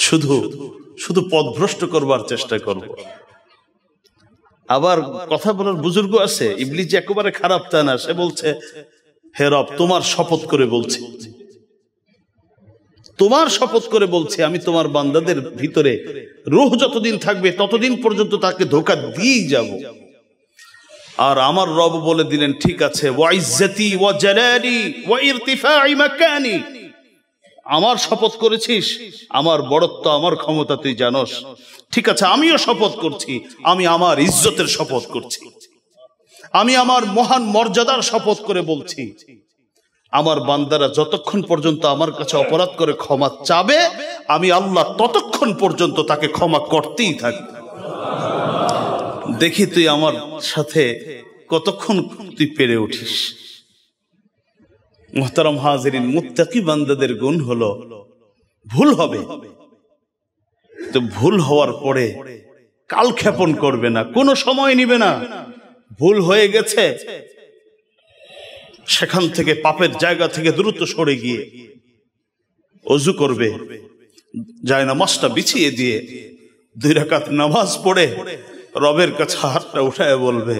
শুধু শুধু পথভ্রষ্ট করবার চেষ্টা করব। আবার কথা বলার বুজুর্গ আছে, ইবলিস যে একেবারে খারাপ তা না, সে বলছে, হে রব, তোমার শপথ করে বলছি, তোমার শপথ করে বলছি, আমি তোমার বান্দাদের ভিতরে রূহ যতদিন থাকবে ততদিন পর্যন্ত তাকে ধোঁকা দিয়েই যাব। আর আমার রব বলে দিলেন, ঠিক আছে, ওয়া ইজ্জতি ওয়া জালালি ওয়া ইরতিফাই মাকানি, আমার শপথ করেছিস, আমার বড়ত্ব, আমার ক্ষমতা তুই জানোস, ঠিক আছে, আমিও শপথ করছি, আমি আমার ইজ্জতের শপথ করছি, আমি আমার মহান মর্যাদার শপথ করে বলছি, আমার বান্দারা যতক্ষণ পর্যন্ত আমার কাছে অপরাধ করে ক্ষমা চাবে, আমি আল্লাহ ততক্ষণ পর্যন্ত তাকে ক্ষমা করতেই থাকি। দেখি তুই আমার সাথে কতক্ষণ তুই পেরে উঠিস। মুহতারাম হাজিরিন, মুত্তাকি বান্দাদের গুণ হলো ভুল হবে, তো ভুল হওয়ার পরে কালক্ষেপণ করবে না, কোনো সময় নিবে না। ভুল হয়ে গেছে, সেখান থেকে পাপের জায়গা থেকে দ্রুত সরে গিয়ে ওযু করবে, জায়নামাজটা বিছিয়ে দিয়ে 2 রাকাত নামাজ পড়ে রবের কাছে হাতটা উঠায় বলবে,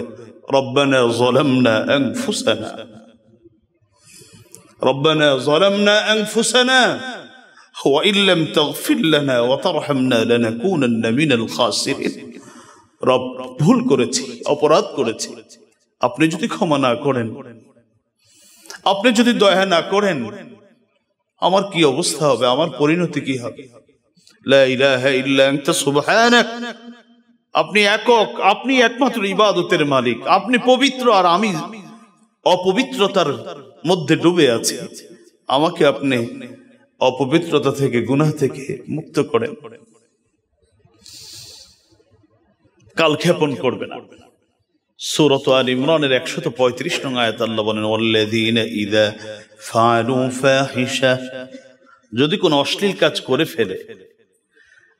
রব্বানা যালামনা আনফুসানা, রব্বানা যালামনা আনফুসানা ওয়া ইল্লাম তাগফির লানা ওয়া তারহামনা লানাকুনান্না মিনাল খাসিরিন। রব, ভুল করেছি, অপরাধ করেছি, আপনি যদি ক্ষমা না করেন, আপনি যদি দয়া না করেন, আমার কি অবস্থা হবে, আমার পরিণতি কি হবে? লা ইলাহা ইল্লা আনতা সুবহানাক, আপনি একক, আপনি একমাত্র ইবাদতের মালিক, আপনি পবিত্র আর আমি অপবিত্রতার মধ্যে ডুবে আছি, আমাকে আপনি অপবিত্রতা থেকে, গুনাহ থেকে মুক্ত করেন। কালক্ষেপণ করবে না। সূরা আলে ইমরানের 135 নং আয়াত আল্লাহ বলেন, ওয়াল্লাযীনা ইযা ফাআলু ফাহিশা, যদি কোনো অশ্লীল কাজ করে ফেলে,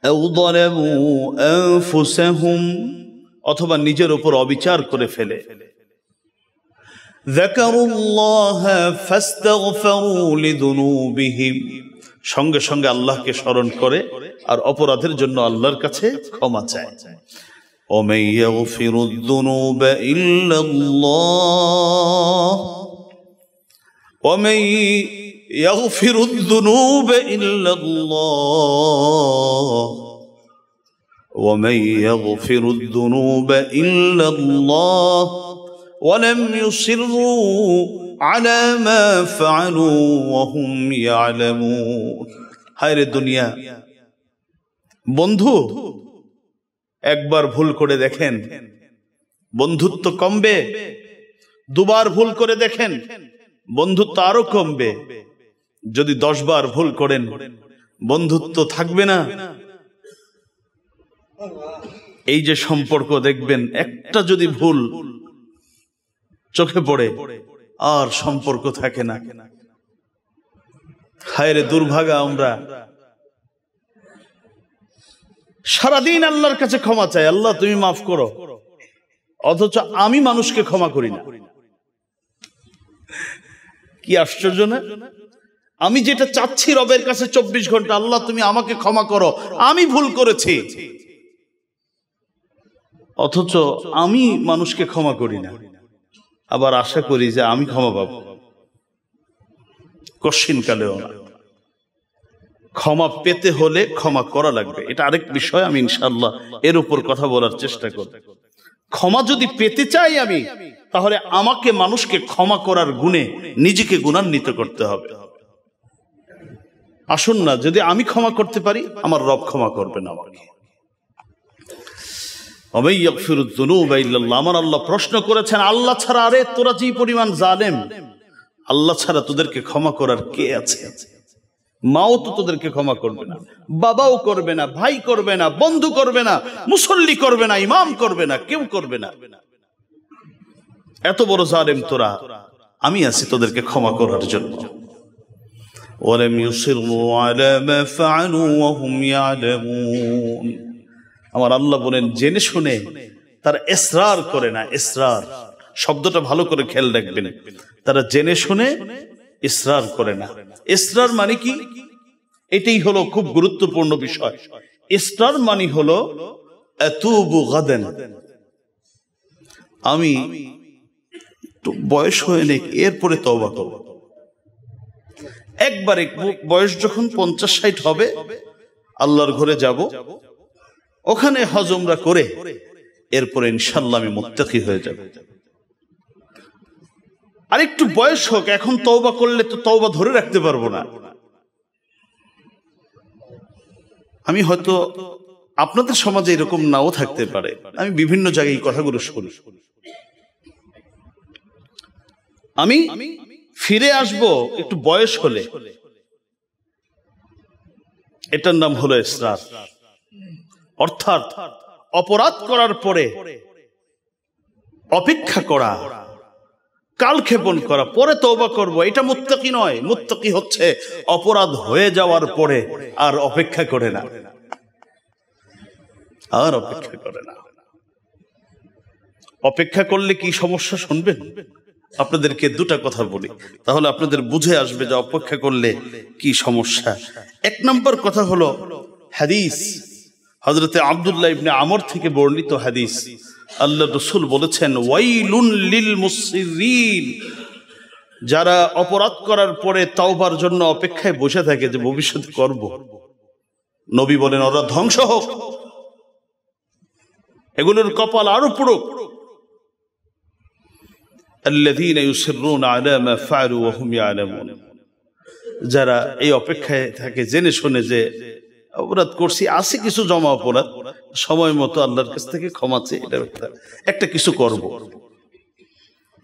আও যালামু আনফুসাহুম, অথবা নিজের উপর অবিচার করে ফেলে, যাকারুল্লাহা ফাস্তাগফিরু লিযুনুবিহিম, সঙ্গে সঙ্গে আল্লাহকে স্মরণ করে আর অপরাধের জন্য আল্লাহর কাছে ক্ষমা চায়। ومن يغفر الذنوب إلا الله ومن يغفر الذنوب إلا الله ومن يغفر الذنوب إلا الله ولم يصروا على ما فعلوا وهم يعلمون। হায় রে দুনিয়া, বন্ধু একবার ভুল করে দেখেন, বন্ধুত্ব কমবে। 2 বার ভুল করে দেখেন, বন্ধুত্ব আরো কমবে। যদি 10 বার ভুল করেন, বন্ধুত্ব থাকবে না। এই যে সম্পর্ক, দেখবেন একটা যদি ভুল চোখে পড়ে আর সম্পর্ক থাকে না। হায় রে দুর্ভাগা আমরা, সারাদিন আল্লাহর কাছে ক্ষমা চাই, আল্লাহ তুমি মাফ করো, অথচ আমি মানুষকে ক্ষমা করি না। কি আশ্চর্য না? আমি যেটা চাচ্ছি রবের কাছে 24 ঘন্টা, আল্লাহ তুমি আমাকে ক্ষমা করো, আমি ভুল করেছি, অথচ আমি মানুষকে ক্ষমা করি না, আবার আশা করি যে আমি ক্ষমা পাবো। কশিন কালেও না। ক্ষমা পেতে হলে ক্ষমা করা লাগবে, এটা আরেক বিষয়, আমি ইনশাআল্লাহ এর উপর কথা বলার চেষ্টা করব। ক্ষমা যদি পেতে চাই আমি, তাহলে আমাকে মানুষকে ক্ষমা করার গুণে নিজেকে গুণান্বিত করতে হবে। আসুন না, যদি আমি ক্ষমা করতে পারি, আমার রব ক্ষমা করবেন আমাকে। আমার আল্লাহ প্রশ্ন করেছেন, আল্লাহ ছাড়া, আরে তোরা যে পরিমাণ জালেম, আল্লাহ ছাড়া তোদেরকে ক্ষমা করার কে আছে? মাও তো তোদেরকে ক্ষমা করবে না, বাবাও করবে না, ভাই করবে না, বন্ধু করবে না, মুসল্লি করবে না, ইমাম করবে না, কেউ করবে না। এত বড় জালেম তোরা, আমি আছি তোদেরকে ক্ষমা করার জন্য। ওয়ালাম ইউসিরু আলা মা ফাআলু ওয়া হুম ইয়ালামুন। আমার আল্লাহ বলেন, জেনে শুনে তারা ইসরার করে না। ইসরার শব্দটা ভালো করে খেয়াল রাখবেন, তারা জেনে শুনে ইসরার করে না। ইসরার মানে কি? এটাই হলো খুব গুরুত্বপূর্ণ বিষয়। ইসরার মানে হলো আতুবু গাদান, আমি একটু বয়স হয়ে নেই, এরপরে তওবা করব। একবারে বয়স যখন 50-60 হবে, আল্লাহর ঘরে যাব, ওখানে হজ উমরা করে এরপরে ইনশাআল্লাহ আমি মুত্তাকি হয়ে যাব। আর একটু বয়স হোক, এখন তওবা করলে তো তওবা ধরে রাখতে পারবো না। আমি হয়তো আপনাদের সমাজে এরকম নাও থাকতে পারে, আমি বিভিন্ন জায়গায় এই কথাগুলো শুনি। আমি ফিরে আসব একটু বয়স হলে, এটার নাম হলো ইসরার। অর্থাৎ অপরাধ করার পরে অপেক্ষা করা, কালক্ষেপণ করা, পরে তওবা করব, এটা মুত্তাকি নয়। মুত্তাকি হচ্ছে অপরাধ হয়ে যাওয়ার পরে আর অপেক্ষা করে না, আর অপেক্ষা করে না। অপেক্ষা করলে কি সমস্যা শুনবেন? আপনাদেরকে 2টা কথা বলি, তাহলে আপনাদের বুঝে আসবে যে অপেক্ষা করলে কি সমস্যা। 1 নম্বর কথা হলো, হাদিস হযরতে আব্দুল্লাহ ইবনে আমর থেকে বর্ণিত হাদিস, আল্লাহ রাসূল বলেছেন, ওয়াইলুন লিল মুসরিন, যারা অপরাধ করার পরে তাওবার জন্য অপেক্ষায় বসে থাকে যে ভবিষ্যতে করব, নবী বলেন ওরা ধ্বংস হোক, এগুলোর কপাল আরো পুরুক। আল্লাযীনা ইউসিররুনা আলা মা ফাআলু ওয়া হুম ইয়ালামুন, যারা এই অপেক্ষায় থাকে জেনে শুনে যে অপরাধ করছি, আছে কিছু জমা অপরাধ, সময় মতো আল্লাহর কাছ থেকে ক্ষমা চেয়ে একটা কিছু করব।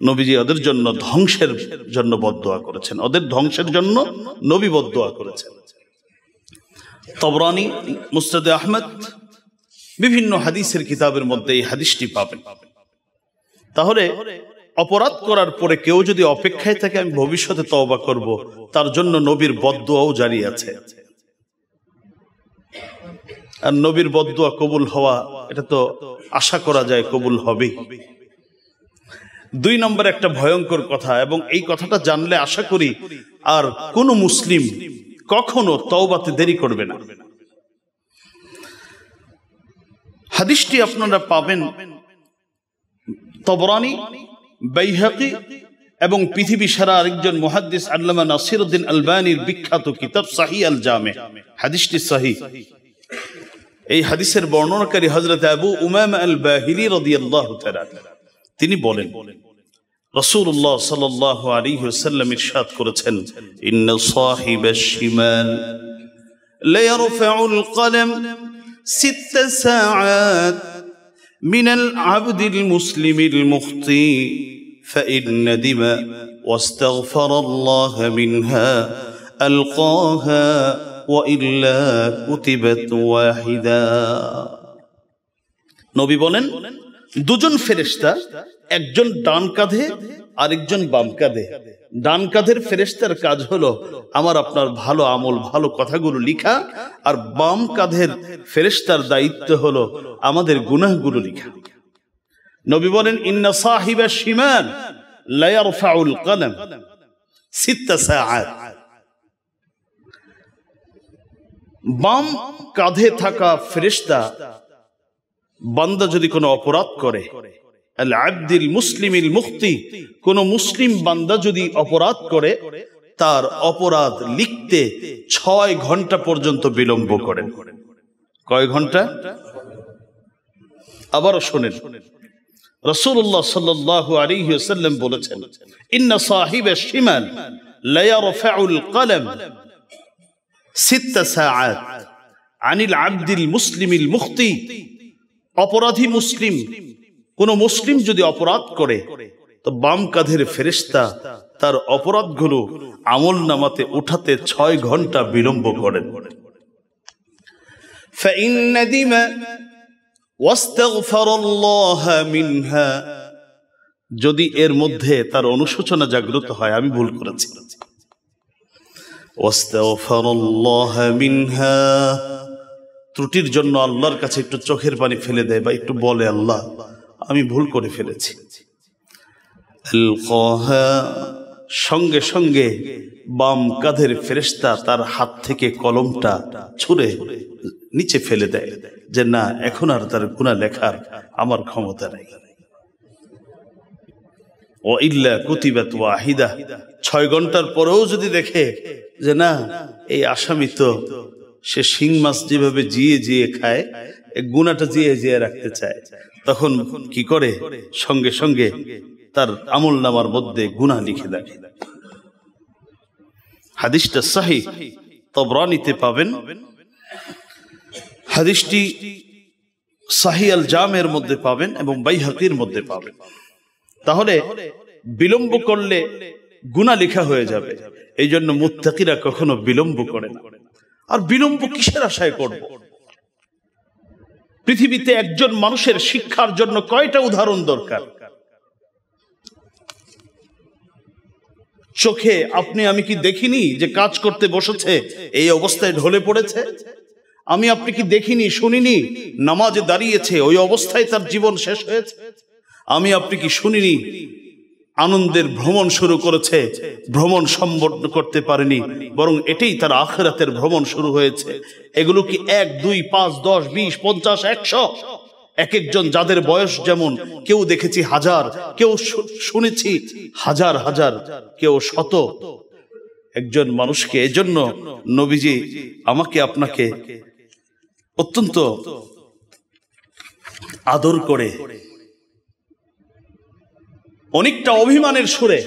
নবীজি ওদের জন্য ধ্বংসের জন্য বদদোয়া করেছেন, ওদের ধ্বংসের জন্য নবী বদদোয়া করেছেন। তবরানী, মুসনাদে আহমদ, বিভিন্ন হাদিসের কিতাবের মধ্যে এই হাদিসটি পাবেন। তাহলে অপরাধ করার পরে কেউ যদি অপেক্ষায় থাকে আমি ভবিষ্যতে তওবা করব, তার জন্য নবীর বদদোয়াও জারি আছে। আর নবীর বদদোয়া কবুল হওয়া, এটা তো আশা করা যায় কবুল হবেই। 2 নম্বর একটা ভয়ঙ্কর কথা, এবং এই কথাটা জানলে আশা করি আর কোন মুসলিম কখনো তওবাতে দেরি করবে না। হাদিসটি আপনারা পাবেন তবরানী, বাইহাকি এবং পৃথিবী সারা আরেকজন মুহাদ্দিস আল্লামা নাসিরউদ্দিন আলবানীর বিখ্যাত কিতাব সহিহ আল জামে। হাদিসটি সহিহ। এই হাদিসের বর্ণনাকারী হযরত আবু উমামা আল বাহিলি রাদিয়াল্লাহু তাআলা, তিনি বলেন রাসূলুল্লাহ সাল্লাল্লাহু আলাইহি ওয়াসাল্লাম ইরশাদ করেছেন, ইন্না সাহিবাশ শিমাল লা ইয়ারফাউল কলম 6 সাআত মিনাল আবদিল মুসলিমিল মুখতি ফাইন নাদিমা ওয়াস্তাগফারাল্লাহ মিনহা আলকাহা ওয়া ইল্লা কুতিবাত ওয়াহিদা। নবী বলেন, দুজন ফেরেশতা, একজন ডান কাঁধে আরেকজন বাম কাঁধে। ডান কাঁধের ফেরেশতার কাজ হলো আমার আপনার ভালো আমল, ভালো কথাগুলো লিখা, আর বাম কাঁধের ফেরেশতার দায়িত্ব হলো আমাদের গুনাহগুলো লিখা। নবী বলেন, ইন্না সাহিবাশ শিমাল লা ইয়ারফাউল কলম 6 সাআত। বাম কাঁধে থাকা ফেরেশতা, বান্দা যদি কোনো অপরাধ করে, আল আবদিল মুসলিমিল মুখতি, কোন মুসলিম বান্দা যদি অপরাধ করে, তার অপরাধ লিখতে 6 ঘন্টা পর্যন্ত বিলম্ব করেন। কয় ঘন্টা? আবারও শুনেন, রাসূলুল্লাহ সাল্লাল্লাহু আলাইহি ওয়াসাল্লাম বলেছেন, ইন্না সাহিবাশ শিমাল লা ইয়ারফাউল কলম 6 সাআত আনিল আবদিল মুসলিমিল মুখতি। অপরাধী মুসলিম, কোন মুসলিম যদি অপরাধ করে, তো বাম কাঁধের ফেরেশতা তার অপরাধগুলো আমল নামাতে উঠাতে 6 ঘন্টা বিলম্ব করেন। ফাইন নাদিমা ওয়াস্তাগফারাল্লাহ মিনহা, যদি এর মধ্যে তার অনুশোচনা জাগ্রত হয়, আমি ভুল করেছি, ওয়াস্তাগফারাল্লাহ মিনহা, ত্রুটির জন্য আল্লাহর কাছে একটু চোখের পানি ফেলে দেয় বা একটু বলে, আল্লাহ আমি ভুল করে ফেলেছি, আলকাহা, সঙ্গে সঙ্গে বাম কাঁধের ফেরেশতা তার হাত থেকে কলমটা ছুঁড়ে নিচে ফেলে দেয়, যে না, এখন আর তার গুনাহ লেখার আমার ক্ষমতা নেই। ও ইল্লা কুতিবাত ওয়াহিদা, 6 ঘন্টার পরেও যদি দেখে যে না, এই আসামি তো সে শিং মাছ যেভাবে জিয়ে জিয়ে খায়, গুনাহটা জিয়ে জিয়ে রাখতে চায়, তখন কি করে? সঙ্গে সঙ্গে তার আমল নামার মধ্যে গুনাহ লিখে দেয়। হাদিসটা সহিহ, তবরানীতে পাবেন। হাদিসটি সহিহ আল জামের মধ্যে পাবেন এবং বাইহাকির মধ্যে পাবেন। তাহলে বিলম্ব করলে গুনাহ লেখা হয়ে যাবে, এই জন্য মুত্তাকিরা কখনো বিলম্ব করে না। আর বিলম্ব কিসের আশায় করব? পৃথিবীতে একজন মানুষের শিক্ষার জন্য কয়টা উদাহরণ দরকার? চোখে আপনি আমি কি দেখিনি যে কাজ করতে বসেছে এই অবস্থায় ঢলে পড়েছে? আমি আপনি কি দেখিনি, শুনিনি নামাজে দাঁড়িয়েছে ওই অবস্থায় তার জীবন শেষ হয়েছে? আমি আপনি কি শুনিনি আনন্দের ভ্রমণ শুরু করেছে, ভ্রমণ সম্পন্ন করতে পারেনি, বরং এটাই তার আখিরাতের ভ্রমণ শুরু হয়েছে। এগুলো কি 1, 2, 5, 10, 20, 50, 100? এক একজন যাদের বয়স যেমন, কেউ দেখেছি 1000, কেউ শুনেছি হাজার হাজার, কেউ শত। একজন মানুষকে, এজন্য নবীজি আমাকে আপনাকে অত্যন্ত আদর করে অনেকটা অভিমানের সুরে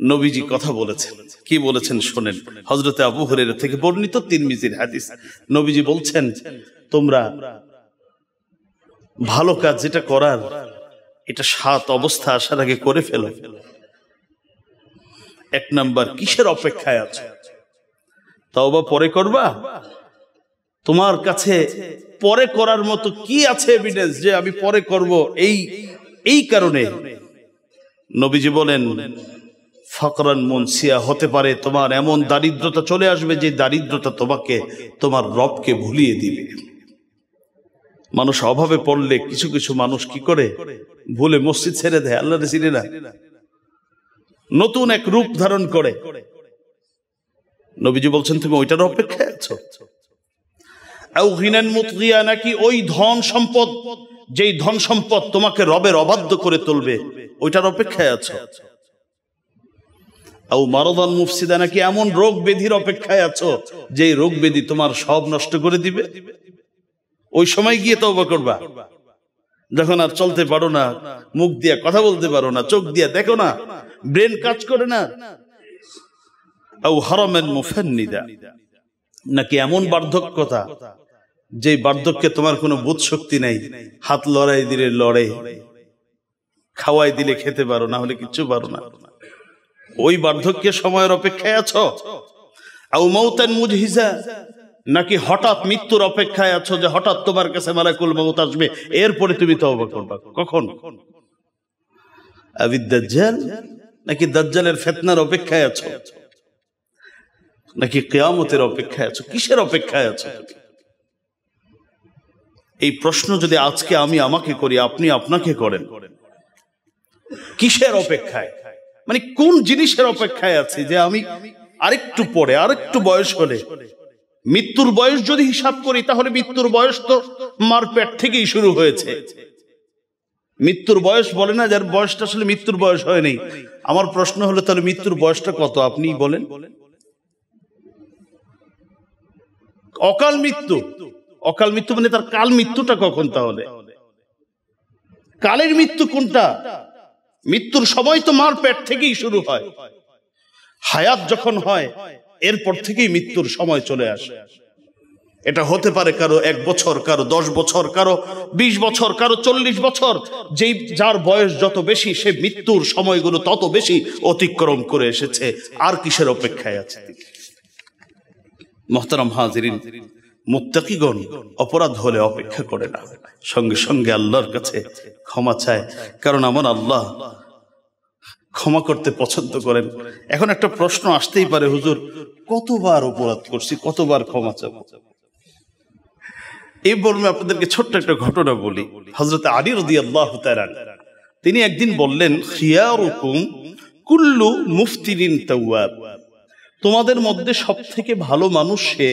নবীজি কথা বলেছেন। কি বলেছেন শোনেন। হযরতে আবু হুরায়রা থেকে বর্ণিত, তিরমিজির হাদিস। নবীজি বলছেন, তোমরা ভালো কাজ যেটা করার, এটা 7 অবস্থা আসার আগে করে ফেলো। 1 নাম্বার, কিসের অপেক্ষায় আছো? তওবা পরে করবা? তোমার কাছে পরে করার মতো কি আছে এভিডেন্স যে আমি পরে করব? এই কারণে নবীজি বলেন, ফাকরান মুনসিয়া, হতে পারে তোমার এমন দারিদ্রতা চলে আসবে যে দারিদ্রতা তোমাকে তোমার রবকে ভুলিয়ে দিবে। মানুষ অভাবে পড়লে কিছু কিছু মানুষ কি করে, ভুলে মসজিদ ছেড়ে দেয়, আল্লাহর চিনে না, নতুন এক রূপ ধারণ করে। নবীজি বলছেন, তুমি ওইটার অপেক্ষায় আছো? আও গিনান মুতগিয়া, নাকি ওই ধন সম্পদ, যেই ধন সম্পদ তোমাকে রবের অবাধ্য করে তুলবে, ওইটার অপেক্ষায় আছো? আও মারাদান মুফসিদা, নাকি এমন রোগ ব্যাধির অপেক্ষায় আছো যে রোগ ব্যাধি তোমার সব নষ্ট করে দিবে? ওই সময় গিয়ে তওবা করবা, যখন আর চলতে পারো না, মুখ দিয়ে কথা বলতে পারো না, চোখ দিয়ে দেখো না, ব্রেন কাজ করে না। আও হারামান মুফান্নিদা, নাকি এমন বার্ধক্যতা, যে বার্ধক্যে তোমার কোনো বোধ শক্তি নেই, হাত লড়াই দিলে লড়ে, খাওয়াই দিলে খেতে পারো, না হলে কিচ্ছু পারো না, ওই বার্ধক্যের সময়ের অপেক্ষায় আছো? আও মাউতান মুজহিজা, নাকি হঠাৎ মৃত্যুর অপেক্ষায় আছো, যে হঠাৎ তোমার কাছে মালাকুল মউত আসবে, এরপরে তুমি তওবা করবা। কখন? আবিদ দাজ্জাল, নাকি দাজ্জালের ফিতনার অপেক্ষায় আছো, নাকি কিয়ামতের অপেক্ষায় আছো? কিসের অপেক্ষায় আছো? এই প্রশ্ন যদি আজকে আমি আমাকে করি, আপনি আপনাকে করেন, কিসের অপেক্ষায়, মানে কোন জিনিসের অপেক্ষায় আছি যে আমি আরেকটু পরে, আরেকটু বয়স হলে, মৃত্যুর বয়স যদি হিসাব করি, তাহলে মৃত্যুর বয়স তো মার পেট থেকেই শুরু হয়েছে। মৃত্যুর বয়স বলে না, যার বয়সটা আসলে মৃত্যুর বয়স হয়নি। আমার প্রশ্ন হলো, তাহলে মৃত্যুর বয়সটা কত আপনি বলেন? অকাল মৃত্যু, অকাল মৃত্যু মানে তার কাল মৃত্যুটা কখন? তাহলে কালের মৃত্যু কোনটা? মৃত্যুর সময় তো মার পেট থেকেই শুরু হয়। হায়াত যখন হয়, এরপর থেকেই মৃত্যুর সময় চলে আসে। এটা হতে পারে কারো 1 বছর, কারো 10 বছর, কারো 20 বছর, কারো 40 বছর। যেই যার বয়স যত বেশি, সে মৃত্যুর সময়গুলো তত বেশি অতিক্রম করে এসেছে। আর কিসের অপেক্ষায় আছে? মুহতারাম হাজিরিন, মুত্তাকিগণ অপরাধ হলে অপেক্ষা করে না, সঙ্গে সঙ্গে আল্লাহর কাছে ক্ষমা চায়, কারণ আমার আল্লাহ ক্ষমা করতে পছন্দ করেন। এখন একটা প্রশ্ন আসতেই পারে, হুজুর কতবার অপরাধ করছি, কতবার ক্ষমা চাব? এই বলবে আপনাদেরকে ছোট্ট একটা ঘটনা বলি। হযরত আলী রাদিয়াল্লাহু তাআলা, তিনি একদিন বললেন, খিয়ারুকুম কুল্লু মুফতিরিন তাওয়াব, তোমাদের মধ্যে সবথেকে ভালো মানুষ সে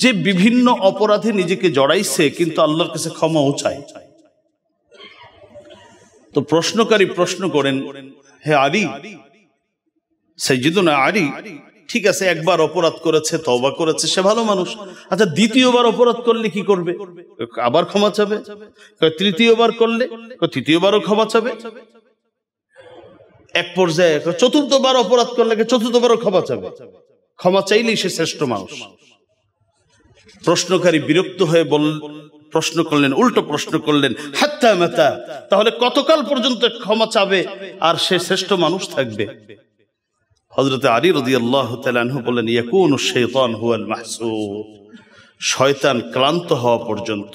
যে বিভিন্ন অপরাধে নিজেকে জড়াইছে, কিন্তু আল্লাহর কাছে ক্ষমাও চায়। তো প্রশ্নকারী প্রশ্ন করেন, হে আলী, সাইয়্যিদুনা আলী, ঠিক আছে, একবার অপরাধ করেছে, তওবা করেছে, সে ভালো মানুষ। আচ্ছা, দ্বিতীয়বার অপরাধ করলে কি করবে? আবার ক্ষমা চাবে। তৃতীয়বার করলে তৃতীয়বারও ক্ষমা চাবে। এক পর্যায়ে চতুর্থবার অপরাধ করলে চতুর্থবারও ক্ষমা চাবে। ক্ষমা চাইলেই সে শ্রেষ্ঠ মানুষ। প্রশ্নকারী বিরক্ত হয়ে প্রশ্ন করলেন, উল্টো প্রশ্ন করলেন, হাত্তা মাতা, তাহলে কতকাল পর্যন্ত ক্ষমা চাবে আর সে শ্রেষ্ঠ মানুষ থাকবে? হযরত আলী রাদিয়াল্লাহু তাআলা আনহু বলেন, ইয়াকুনু শাইতান হুয়াল মাহসুদ, শয়তান ক্লান্ত হওয়া পর্যন্ত।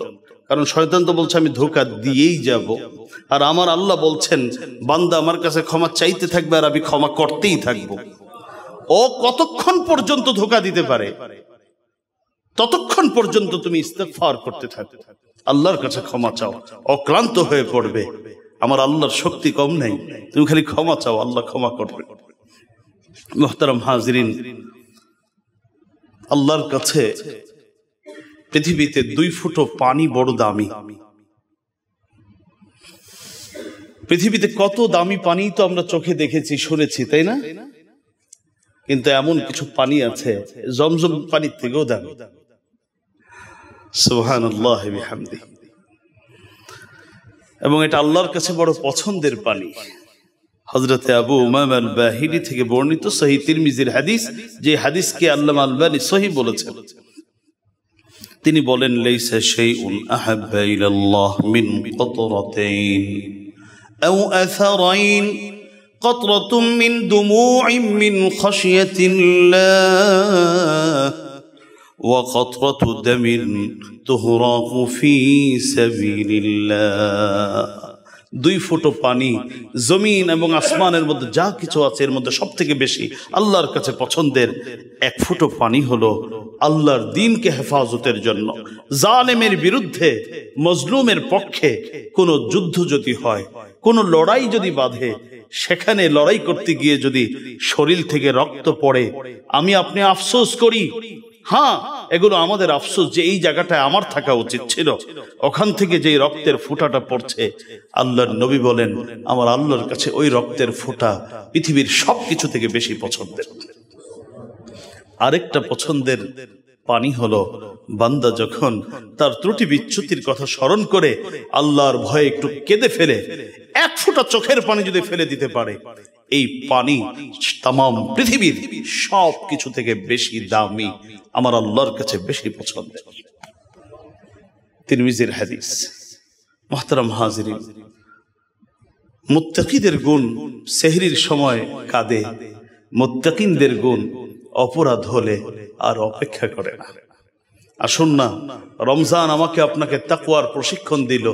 কারণ শয়তান তো বলছে আমি ধোঁকা দিয়েই যাব, আর আমার আল্লাহ বলছেন বান্দা আমার কাছে ক্ষমা চাইতে থাকবে আর আমি ক্ষমা করতেই থাকবো। ও কতক্ষণ পর্যন্ত ধোঁকা দিতে পারে, ততক্ষণ পর্যন্ত তুমি ইস্তেগফার করতে থাকো, আল্লাহর কাছে ক্ষমা চাও, অক্লান্ত হয়ে পড়বে। আমার আল্লাহর শক্তি কম নাই, তুমি খালি ক্ষমা চাও, আল্লাহ ক্ষমা করবে। মুহতারাম হাজিরিন, আল্লাহর কাছে পৃথিবীতে 2 ফুটো পানি বড় দামি। পৃথিবীতে কত দামি পানি তো আমরা চোখে দেখেছি, শুনেছি, তাই না? কিন্তু এমন কিছু পানি আছে জমজম পানির থেকেও দামি। সুবহানাল্লাহ বিহামদিহি। এবং এটা আল্লাহর কাছে বড় পছন্দের পানি। হযরতে আবু উমামা আল-বাহিলি থেকে বর্ণিত সহিহ তিরমিজির হাদিস, যে হাদিসকে আল্লামা আল-আলবানী সহিহ বলেছেন। তিনি বলেন, লাইসা শাইউন আহাব্বা ইলাল্লাহ মিন কতরাতাইন আও আসারাইন, কতরাতুম মিন দুমুইন মিন খাশিয়াতিল্লাহ ওয়া কতরাতু দামিন তুহরাকু ফি সাবিলিল্লাহ। 2 ফুটো পানি জমিন এবং আসমানের মধ্যে যা কিছু আছে এর মধ্যে সব থেকে বেশি আল্লাহর কাছে পছন্দের 1 ফুটো পানি হলো আল্লাহর দ্বীনকে হেফাজতের জন্য। জালেমের বিরুদ্ধে মজলুমের পক্ষে কোনো যুদ্ধ যদি হয়, কোনো লড়াই যদি বাঁধে, সেখানে লড়াই করতে গিয়ে যদি শরীর থেকে রক্ত পড়ে, আমি আপনি আফসোস করি। হ্যাঁ, এগুলো আমাদের আফসোস যে এই জায়গাটায় আমার থাকা উচিত ছিল। ওখান থেকে যে রক্তের ফোঁটাটা পড়ছে, আল্লাহর নবী বলেন আমার আল্লাহর কাছে ওই রক্তের ফোঁটা পৃথিবীর সবকিছু থেকে বেশি পছন্দের। আরেকটা পছন্দের পানি হলো বান্দা যখন তার ত্রুটি বিচ্যুতির কথা স্মরণ করে আল্লাহর ভয়ে একটু কেঁদে ফেলে, 1 ফোঁটা চোখের পানি যদি ফেলে দিতে পারে, এই পানি তামাম পৃথিবীর সব কিছু থেকে বেশি দামি, আমার আল্লাহর কাছে বেশি পছন্দের। তিরমিজির হাদিস। মুহতারাম হাজিরিন, মুত্তাকিদের গুণ সেহরির সময় কাঁদে, মুত্তাকিনদের গুণ অপরাধ হলে আর অপেক্ষা করে না। আসুন না, রমজান আমাকে আপনাকে তাকওয়ার প্রশিক্ষণ দিল।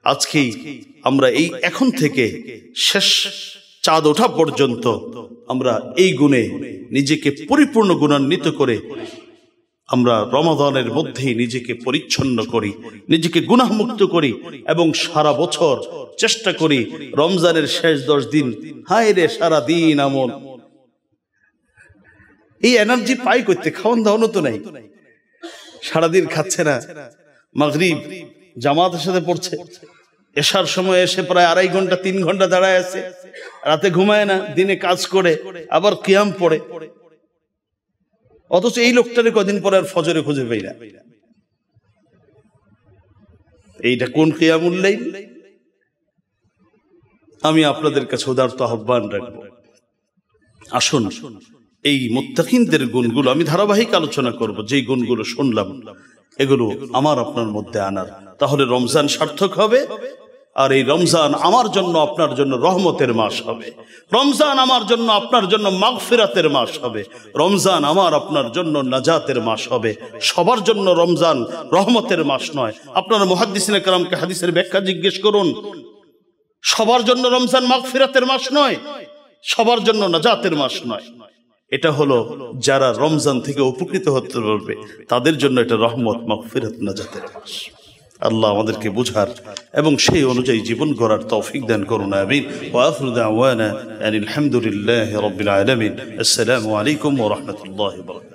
আজকেই আমরা এই এখন থেকে শেষ চাঁদ ওঠা পর্যন্ত আমরা এই গুণে নিজেকে পরিপূর্ণ গুণান্বিত করে আমরা রমাদানের মধ্যেই নিজেকে পরিচ্ছন্ন করি, নিজেকে গুনাহমুক্ত করি এবং সারা বছর চেষ্টা করি রমজানের শেষ 10 দিন, হায় রে সারা দিন আমল, এই এনার্জি পাই করতে। খাওয়ান দাওয়ানো তো নাই, সারাদিন খাচ্ছে না, মাগরিব জামাতের সাথে পড়ছে, এশার সময় এসে প্রায় 2.5 ঘন্টা 3 ঘন্টা দাঁড়ায় আছে, রাতে ঘুমায় না, দিনে কাজ করে, আবার কিয়াম পড়ে। অথচ এই লোকটারে কদিন পরে আর ফজরে খুঁজে পাই না। এইটা কোন কিয়ামুল লাইল? আমি আপনাদের কাছে উদারত আহ্বান রাখবো, আসুন এই মুত্তাকিনদের গুণগুলো আমি ধারাবাহিক আলোচনা করব। যেই গুণগুলো শুনলাম এগুলো আমার আপনার মধ্যে আনার, তাহলে রমজান সার্থক হবে। আর এই রমজান আমার জন্য আপনার জন্য রহমতের মাস হবে। রমজান আমার জন্য আপনার জন্য মাগফিরাতের মাস হবে। রমজান আমার আপনার জন্য নাজাতের মাস হবে। সবার জন্য রমজান রহমতের মাস নয়। আপনারা মুহাদ্দিসিনে কেরামকে হাদিসের ব্যাখ্যা জিজ্ঞেস করুন, সবার জন্য রমজান মাগফিরাতের মাস নয়, সবার জন্য নাজাতের মাস নয়। এটা হলো যারা রমজান থেকে উপকৃত হতে পারবে তাদের জন্য এটা রহমত, মাগফিরাত, নাজাতের মাস। আল্লাহ আমাদেরকে বুঝার এবং সেই অনুযায়ী জীবন গড়ার তৌফিক দান করুন, আমিন। ওয়া আখিরু দাওয়ানা আলহামদুলিল্লাহি রাব্বিল আলামিন। আসসালামু আলাইকুম ওয়া রাহমাতুল্লাহি ওয়া বারাকাতুহু।